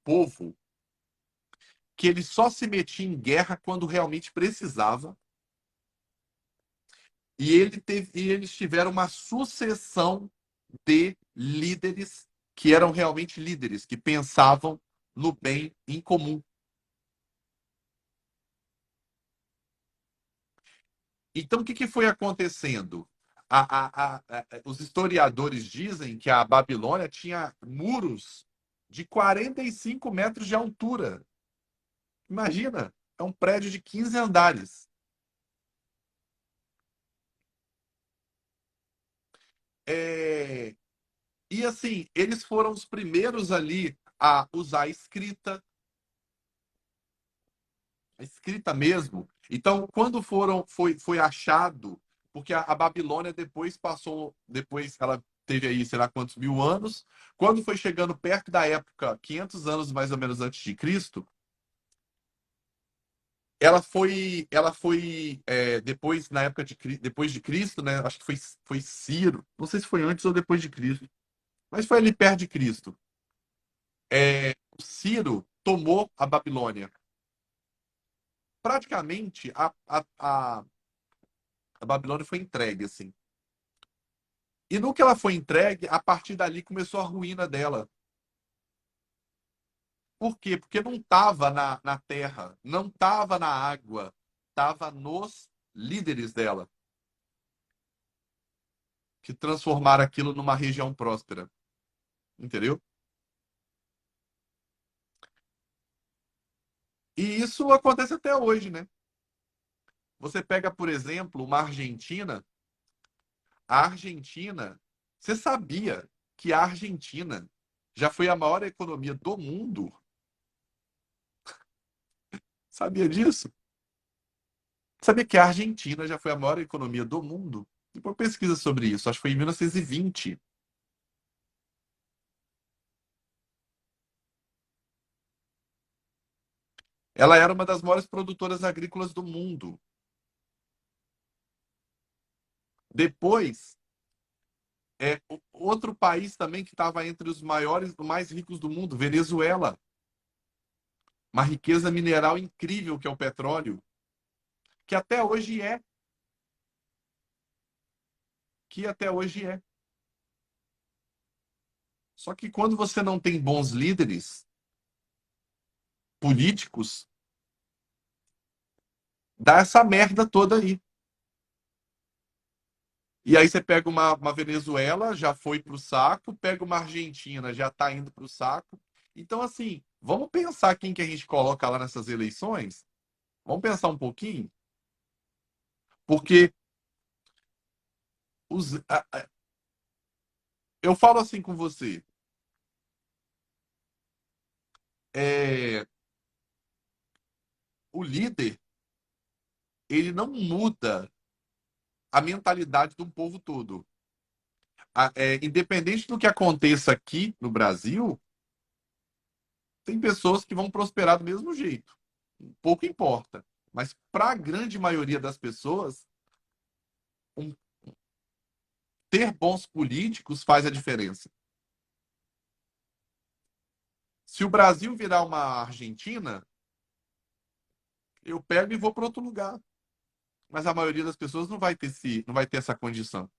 povo que ele só se metia em guerra quando realmente precisava. E eles tiveram uma sucessão de líderes que eram realmente líderes, que pensavam no bem em comum. Então, o que, que foi acontecendo? Os historiadores dizem que a Babilônia tinha muros de 45 metros de altura. Imagina, é um prédio de 15 andares. É, e assim, eles foram os primeiros ali a usar a escrita mesmo. Então, quando foi achado, porque a Babilônia depois passou, depois ela teve aí, sei lá quantos mil anos, quando foi chegando perto da época, 500 anos mais ou menos antes de Cristo, depois, na época depois de Cristo, né? Acho que foi Ciro, não sei se foi antes ou depois de Cristo, mas foi ali perto de Cristo. O Ciro tomou a Babilônia. Praticamente, a Babilônia foi entregue, assim. E no que ela foi entregue, a partir dali começou a ruína dela. Por quê? Porque não estava na terra, não estava na água, estava nos líderes dela, que transformaram aquilo numa região próspera. Entendeu? E isso acontece até hoje, né? Você pega, por exemplo, uma Argentina. A Argentina, você sabia que a Argentina já foi a maior economia do mundo? Sabia disso? Sabia que a Argentina já foi a maior economia do mundo? Depois pesquisa sobre isso, acho que foi em 1920. Ela era uma das maiores produtoras agrícolas do mundo. Depois, outro país também que estava entre os maiores, os mais ricos do mundo, Venezuela. Uma riqueza mineral incrível que é o petróleo, que até hoje é, que até hoje é. Só que quando você não tem bons líderes políticos, dá essa merda toda aí. E aí você pega uma Venezuela, já foi pro saco, pega uma Argentina, já tá indo pro saco. Então, assim, vamos pensar quem que a gente coloca lá nessas eleições? Vamos pensar um pouquinho? Porque eu falo assim com você, é, o líder, ele não muda a mentalidade do povo todo. Independente do que aconteça aqui no Brasil, tem pessoas que vão prosperar do mesmo jeito. Pouco importa. Mas para a grande maioria das pessoas, um- ter bons políticos faz a diferença. Se o Brasil virar uma Argentina, eu pego e vou para outro lugar. Mas a maioria das pessoas não vai ter essa condição.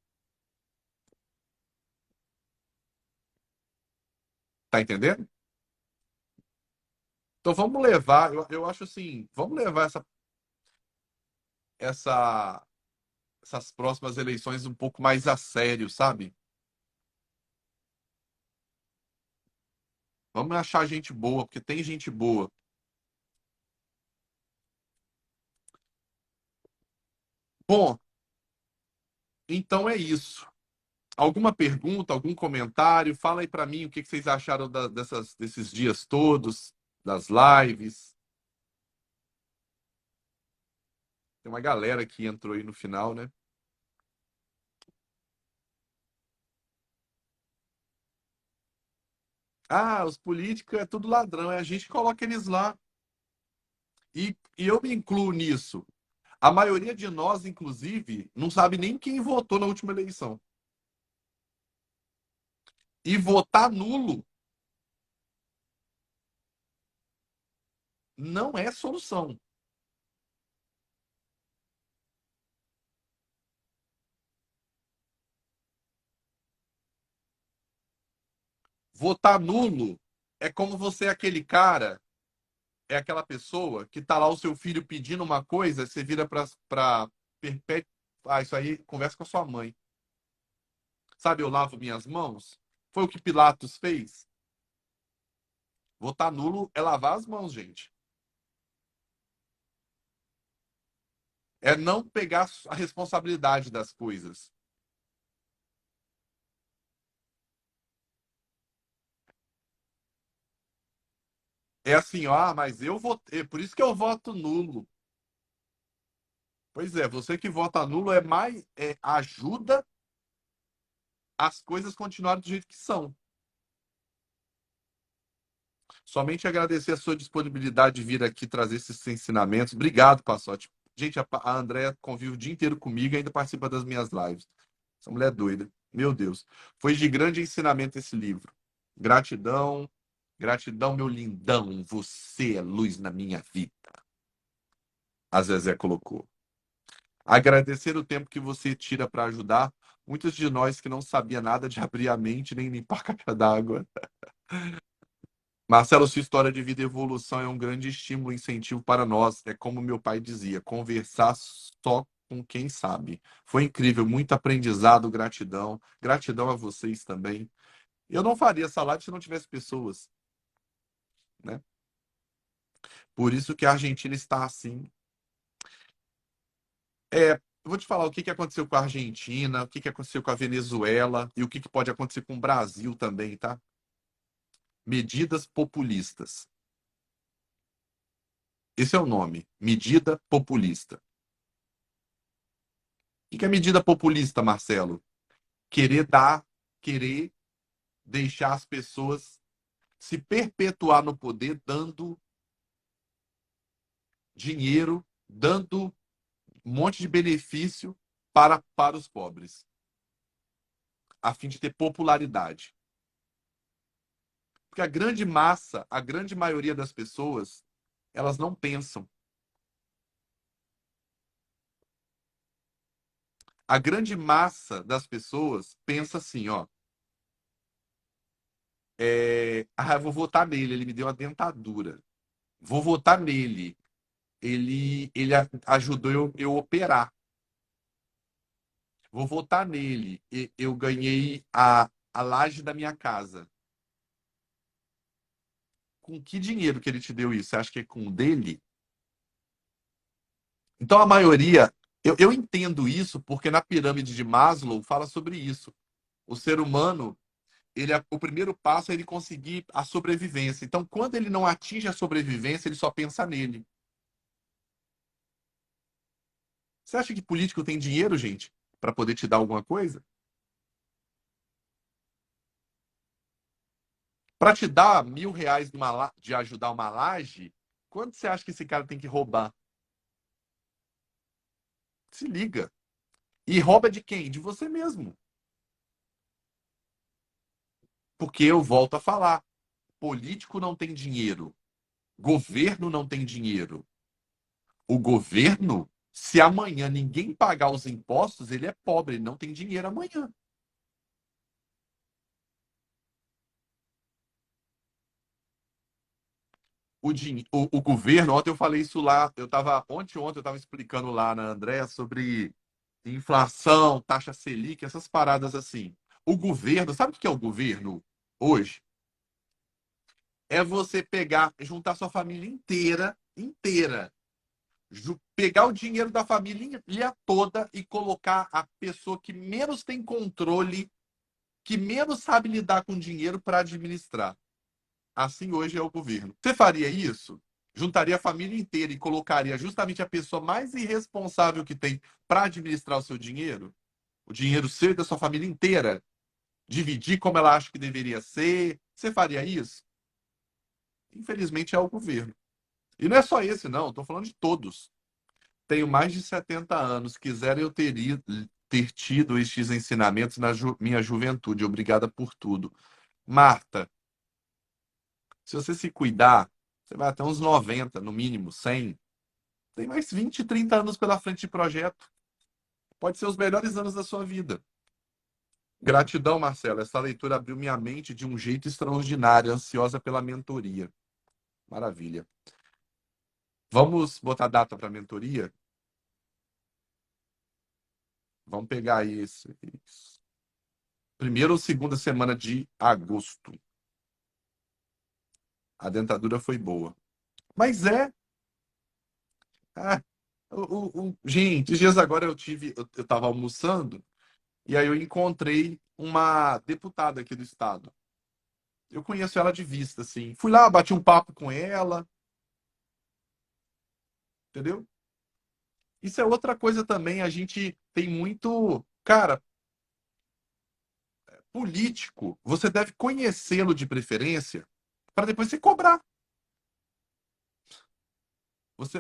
Tá entendendo? Então vamos levar, eu acho assim, vamos levar essa essas próximas eleições um pouco mais a sério, sabe? Vamos achar gente boa, porque tem gente boa. Bom, então é isso. Alguma pergunta, algum comentário? Fala aí para mim o que vocês acharam desses dias todos, das lives. Tem uma galera que entrou aí no final, né? Ah, os políticos é tudo ladrão, é a gente que coloca eles lá. E eu me incluo nisso. A maioria de nós, inclusive, não sabe nem quem votou na última eleição. E votar nulo não é solução. Votar nulo é como você é aquele cara, é aquela pessoa que tá lá o seu filho pedindo uma coisa, você vira pra perpétuo. Ah, isso aí, conversa com a sua mãe. Sabe, eu lavo minhas mãos? Foi o que Pilatos fez. Votar nulo é lavar as mãos, gente. É não pegar a responsabilidade das coisas. É assim, ó, ah, mas eu votei, por isso que eu voto nulo. Pois é, você que vota nulo é mais ajuda as coisas continuarem do jeito que são. Somente agradecer a sua disponibilidade de vir aqui trazer esses ensinamentos. Obrigado, Passote. Gente, a Andréa convive o dia inteiro comigo e ainda participa das minhas lives. Essa mulher é doida. Meu Deus. Foi de grande ensinamento esse livro. Gratidão, gratidão, meu lindão. Você é luz na minha vida. A Zezé colocou. Agradecer o tempo que você tira para ajudar muitos de nós que não sabia nada de abrir a mente nem limpar a caixa d'água. Marcelo, sua história de vida e evolução é um grande estímulo e incentivo para nós. É como meu pai dizia, conversar só com quem sabe. Foi incrível, muito aprendizado, gratidão. Gratidão a vocês também. Eu não faria essa live se não tivesse pessoas, né? Por isso que a Argentina está assim. Eu vou te falar o que que aconteceu com a Argentina, o que que aconteceu com a Venezuela e o que que pode acontecer com o Brasil também, tá? Medidas populistas. Esse é o nome, medida populista. O que é medida populista, Marcelo? Querer dar, querer deixar as pessoas se perpetuar no poder, dando dinheiro, dando um monte de benefício para os pobres, a fim de ter popularidade. Porque a grande massa, a grande maioria das pessoas, elas não pensam. A grande massa das pessoas pensa assim, ó, eu vou votar nele, ele me deu a dentadura. Vou votar nele, ele ajudou eu operar. Vou votar nele, eu ganhei a laje da minha casa. Com que dinheiro que ele te deu isso? Você acha que é com o dele? Então a maioria, eu entendo isso porque na pirâmide de Maslow fala sobre isso. O ser humano, o primeiro passo é ele conseguir a sobrevivência. Então, quando ele não atinge a sobrevivência, ele só pensa nele. Você acha que político tem dinheiro, gente, para poder te dar alguma coisa? Para te dar R$ 1.000 de ajudar uma laje, quanto você acha que esse cara tem que roubar? Se liga. E rouba de quem? De você mesmo. Porque eu volto a falar: político não tem dinheiro, governo não tem dinheiro. O governo, se amanhã ninguém pagar os impostos, ele é pobre, ele não tem dinheiro amanhã. O governo, ontem eu falei isso lá, ontem eu estava explicando lá na Andréa sobre inflação, taxa Selic, essas paradas assim. O governo, sabe o que é o governo hoje? É você pegar, juntar sua família inteira, inteira, pegar o dinheiro da família toda e colocar a pessoa que menos tem controle, que menos sabe lidar com dinheiro para administrar. Assim hoje é o governo. Você faria isso? Juntaria a família inteira e colocaria justamente a pessoa mais irresponsável que tem para administrar o seu dinheiro? O dinheiro seu e da sua família inteira? Dividir como ela acha que deveria ser? Você faria isso? Infelizmente é o governo. E não é só esse, não. Estou falando de todos. Tenho mais de 70 anos. Quiser eu teria ter tido estes ensinamentos na minha juventude. Obrigada por tudo. Marta, se você se cuidar, você vai até uns 90, no mínimo, 100. Tem mais 20, 30 anos pela frente de projeto. Pode ser os melhores anos da sua vida. Gratidão, Marcelo. Essa leitura abriu minha mente de um jeito extraordinário, ansiosa pela mentoria. Maravilha. Vamos botar data para a mentoria? Vamos pegar aí esse. Primeira ou segunda semana de agosto. A dentadura foi boa. Mas é. Ah, gente, esses dias agora eu estava almoçando e aí eu encontrei uma deputada aqui do estado. Eu conheço ela de vista, assim. Fui lá, bati um papo com ela, entendeu? Isso é outra coisa também. A gente tem muito. Cara, político, você deve conhecê-lo de preferência para depois você cobrar.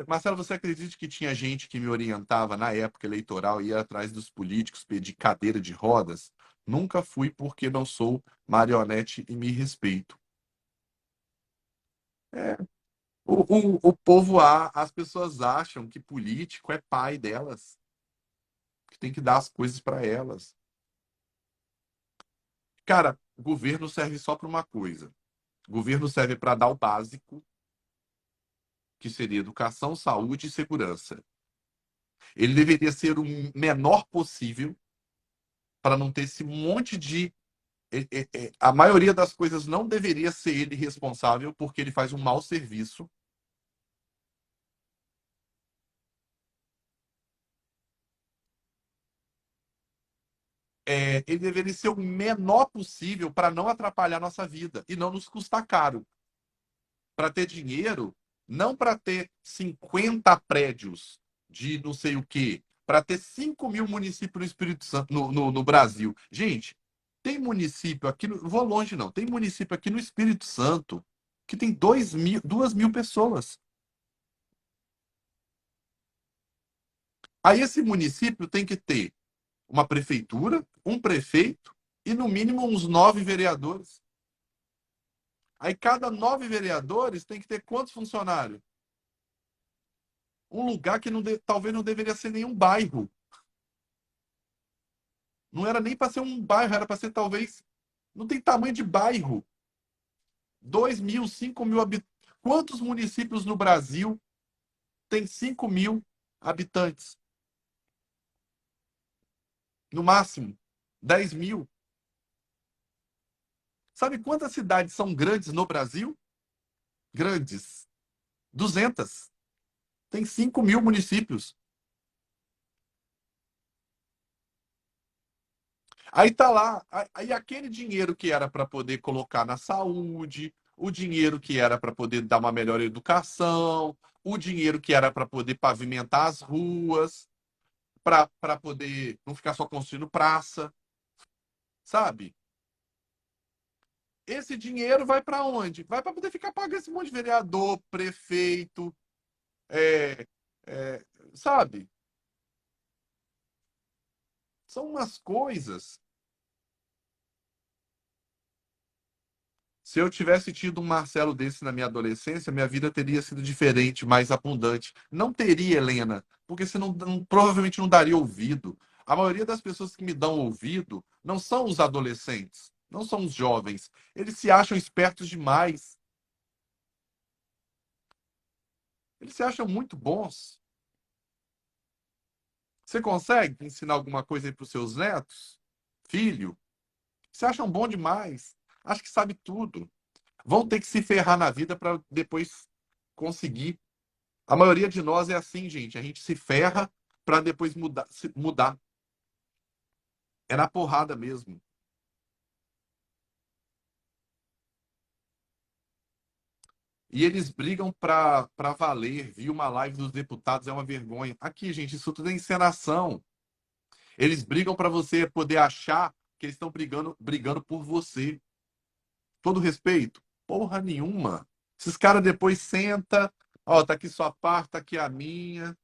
Marcelo, você acredita que tinha gente que me orientava na época eleitoral e ia atrás dos políticos pedir cadeira de rodas? Nunca fui porque não sou marionete e me respeito. É, o povo, as pessoas acham que político é pai delas, que tem que dar as coisas para elas. Cara, o governo serve só para uma coisa. O governo serve para dar o básico, que seria educação, saúde e segurança. Ele deveria ser o menor possível para não ter esse monte de. A maioria das coisas não deveria ser ele responsável, porque ele faz um mau serviço. Ele deveria ser o menor possível para não atrapalhar nossa vida e não nos custar caro. Para ter dinheiro, não para ter 50 prédios de não sei o quê, para ter 5 mil municípios no Espírito Santo, no Brasil. Gente, tem município aqui, não vou longe não, tem município aqui no Espírito Santo que tem 2 mil pessoas. Aí esse município tem que ter uma prefeitura, um prefeito e no mínimo uns 9 vereadores. Aí cada 9 vereadores tem que ter quantos funcionários? Um lugar que talvez não deveria ser nenhum bairro. Não era nem para ser um bairro, era para ser talvez. Não tem tamanho de bairro. 2 mil, 5 mil habitantes. Quantos municípios no Brasil tem 5 mil habitantes? No máximo. 10 mil. Sabe quantas cidades são grandes no Brasil? Grandes. 200. Tem 5 mil municípios. Aí tá lá, aí aquele dinheiro que era para poder colocar na saúde, o dinheiro que era para poder dar uma melhor educação, o dinheiro que era para poder pavimentar as ruas, para poder não ficar só construindo praça, sabe? Esse dinheiro vai para onde? Vai para poder ficar pagando esse monte de vereador, prefeito, é, é, sabe? São umas coisas. Se eu tivesse tido um Marcelo desse na minha adolescência, minha vida teria sido diferente, mais abundante. Não teria, Helena, porque você provavelmente não daria ouvido. A maioria das pessoas que me dão ouvido não são os adolescentes, não são os jovens. Eles se acham espertos demais. Eles se acham muito bons. Você consegue ensinar alguma coisa aí para os seus netos? Filho? Você acham bom demais? Acho que sabe tudo. Vão ter que se ferrar na vida para depois conseguir. A maioria de nós é assim, gente. A gente se ferra para depois mudar. É na porrada mesmo. E eles brigam para valer. Vi uma live dos deputados, é uma vergonha. Aqui, gente, isso tudo é encenação. Eles brigam para você poder achar que eles estão brigando por você. Todo respeito? Porra nenhuma. Esses caras depois senta, ó, tá aqui sua parte, tá aqui a minha.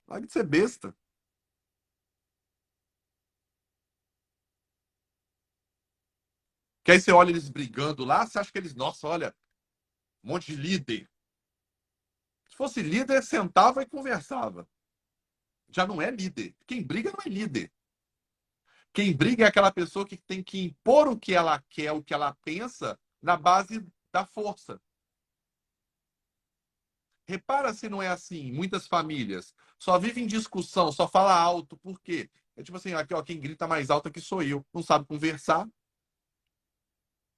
Larga de ser besta. Que aí você olha eles brigando lá, você acha que eles, nossa, olha, um monte de líder. Se fosse líder, sentava e conversava. Já não é líder. Quem briga não é líder. Quem briga é aquela pessoa que tem que impor o que ela quer, o que ela pensa, na base da força. Repara se não é assim. Muitas famílias só vivem em discussão, só fala alto. Por quê? É tipo assim, aqui, ó, quem grita mais alto aqui sou eu. Não sabe conversar.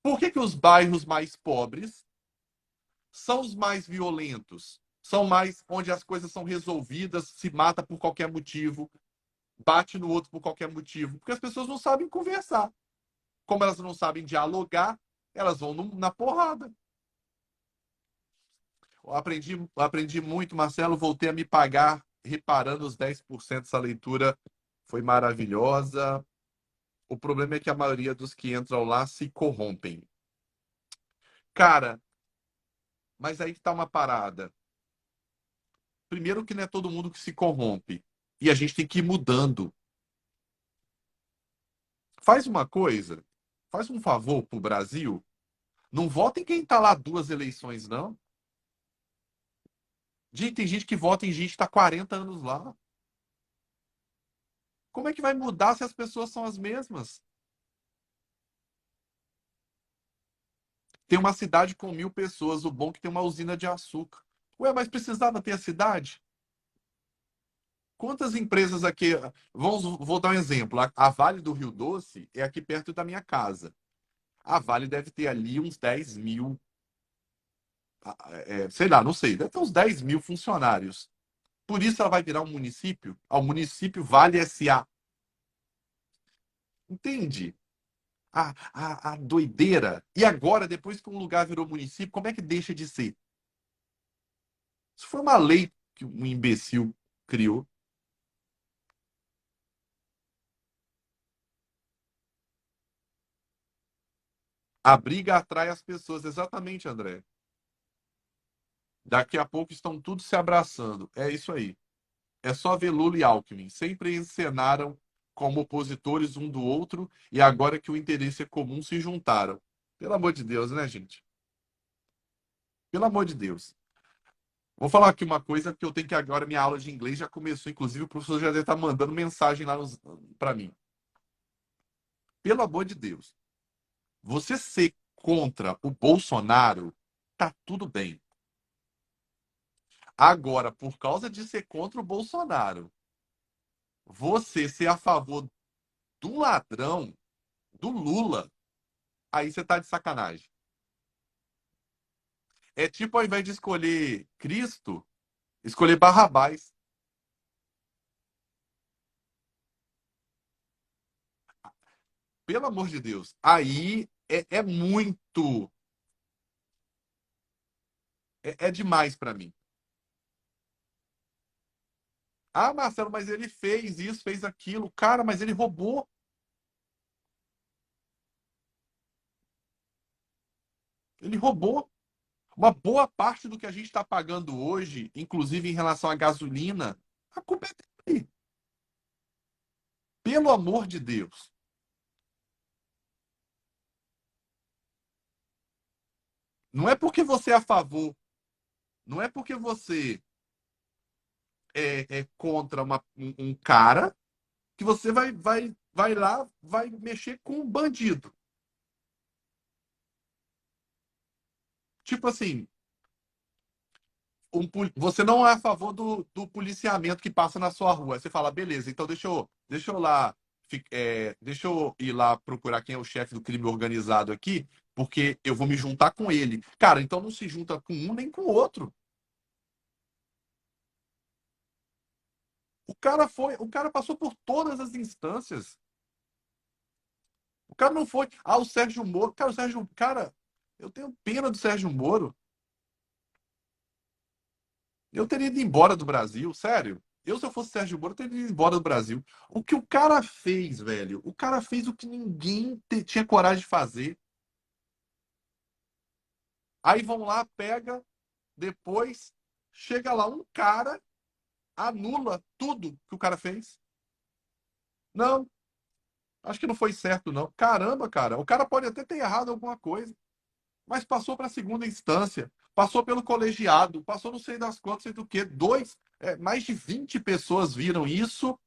Por que os bairros mais pobres são os mais violentos? São mais onde as coisas são resolvidas, se mata por qualquer motivo, bate no outro por qualquer motivo. Porque as pessoas não sabem conversar. Como elas não sabem dialogar, elas vão na porrada. Aprendi muito, Marcelo. Voltei a me pagar reparando os 10%. Essa leitura foi maravilhosa. O problema é que a maioria dos que entram lá se corrompem. Cara, mas aí que tá uma parada. Primeiro que não é todo mundo que se corrompe. E a gente tem que ir mudando. Faz uma coisa, faz um favor pro Brasil. Não vota em quem tá lá duas eleições, não. Gente, tem gente que vota em gente que tá 40 anos lá. Como é que vai mudar se as pessoas são as mesmas? Tem uma cidade com 1.000 pessoas. O bom é que tem uma usina de açúcar. Ué, mas precisava ter a cidade? Quantas empresas aqui. Vou dar um exemplo. A Vale do Rio Doce é aqui perto da minha casa. A Vale deve ter ali uns 10 mil, sei lá, não sei, deve ter uns 10 mil funcionários. Por isso ela vai virar um município? Ao município Vale SA. Entende? A doideira. E agora, depois que um lugar virou município, como é que deixa de ser? Isso foi uma lei que um imbecil criou. A briga atrai as pessoas. Exatamente, André. Daqui a pouco estão todos se abraçando. É isso aí. É só ver Lula e Alckmin. Sempre encenaram como opositores um do outro e agora que o interesse é comum se juntaram. Pelo amor de Deus, né, gente? Pelo amor de Deus. Vou falar aqui uma coisa que eu tenho que agora, minha aula de inglês já começou, inclusive o professor já deve estar mandando mensagem lá para mim. Pelo amor de Deus. Você ser contra o Bolsonaro, tá tudo bem. Agora, por causa de ser contra o Bolsonaro, você ser a favor do ladrão, do Lula, aí você tá de sacanagem. É tipo, ao invés de escolher Cristo, escolher Barrabás. Pelo amor de Deus. Aí é muito. É demais para mim. Ah, Marcelo, mas ele fez isso, fez aquilo. Cara, mas ele roubou. Ele roubou. Uma boa parte do que a gente está pagando hoje, inclusive em relação à gasolina, a culpa é dele. Pelo amor de Deus. Não é porque você é a favor, não é porque você é contra um cara que você vai lá, vai mexer com um bandido. Tipo assim, Você não é a favor do policiamento que passa na sua rua. Aí você fala, beleza, então deixa eu lá, deixa eu ir lá procurar quem é o chefe do crime organizado aqui, porque eu vou me juntar com ele. Cara, então não se junta com um nem com o outro. O cara passou por todas as instâncias. O cara não foi. Ah, o Sérgio Moro. Cara, eu tenho pena do Sérgio Moro. Eu teria ido embora do Brasil, sério. Eu, se eu fosse Sérgio Moro, eu teria ido embora do Brasil. O que o cara fez, velho? O cara fez o que ninguém tinha coragem de fazer. Aí vão lá, pega, depois chega lá um cara, anula tudo que o cara fez. Não, acho que não foi certo, não. Caramba, cara. O cara pode até ter errado alguma coisa, mas passou para a segunda instância, passou pelo colegiado, passou não sei das quantas, sei do que. Mais de 20 pessoas viram isso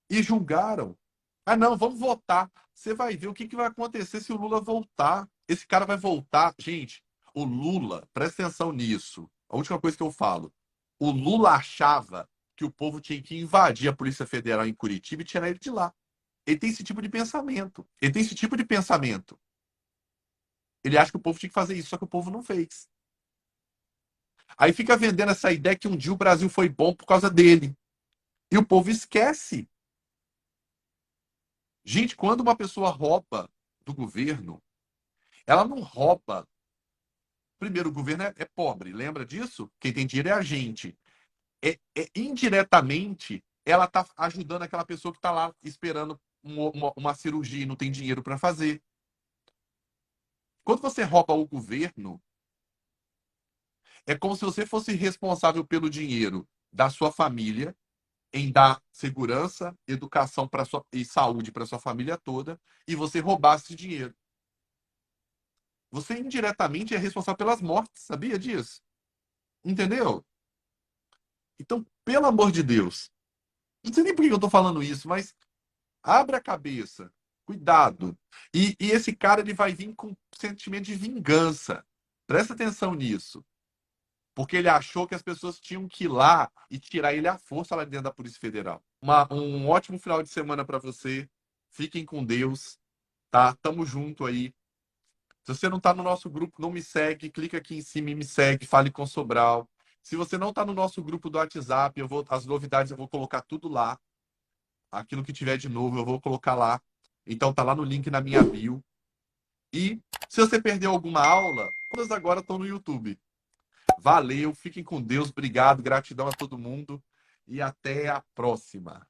e julgaram. Ah, não, vamos votar. Você vai ver o que vai acontecer se o Lula voltar. Esse cara vai voltar. Gente, o Lula, presta atenção nisso. A última coisa que eu falo. O Lula achava que o povo tinha que invadir a Polícia Federal em Curitiba e tirar ele de lá. Ele tem esse tipo de pensamento. Ele tem esse tipo de pensamento. Ele acha que o povo tinha que fazer isso, só que o povo não fez. Aí fica vendendo essa ideia que um dia o Brasil foi bom por causa dele. E o povo esquece. Gente, quando uma pessoa rouba do governo, ela não rouba. Primeiro, o governo é pobre, lembra disso? Quem tem dinheiro é a gente. Indiretamente, ela está ajudando aquela pessoa que está lá esperando uma cirurgia e não tem dinheiro para fazer. Quando você rouba o governo, é como se você fosse responsável pelo dinheiro da sua família, em dar segurança, educação e saúde para sua família toda, e você roubasse esse dinheiro. Você indiretamente é responsável pelas mortes, sabia disso? Entendeu? Então, pelo amor de Deus, não sei nem por que eu estou falando isso, mas abre a cabeça, cuidado. E esse cara ele vai vir com sentimento de vingança. Presta atenção nisso. Porque ele achou que as pessoas tinham que ir lá e tirar ele à força lá dentro da Polícia Federal. Um ótimo final de semana para você. Fiquem com Deus, tá? Tamo junto aí. Se você não está no nosso grupo, não me segue, clica aqui em cima e me segue, fale com Sobral. Se você não está no nosso grupo do WhatsApp, as novidades eu vou colocar tudo lá. Aquilo que tiver de novo, eu vou colocar lá. Então tá lá no link na minha bio. E se você perdeu alguma aula, todas agora estão no YouTube. Valeu, fiquem com Deus, obrigado, gratidão a todo mundo e até a próxima.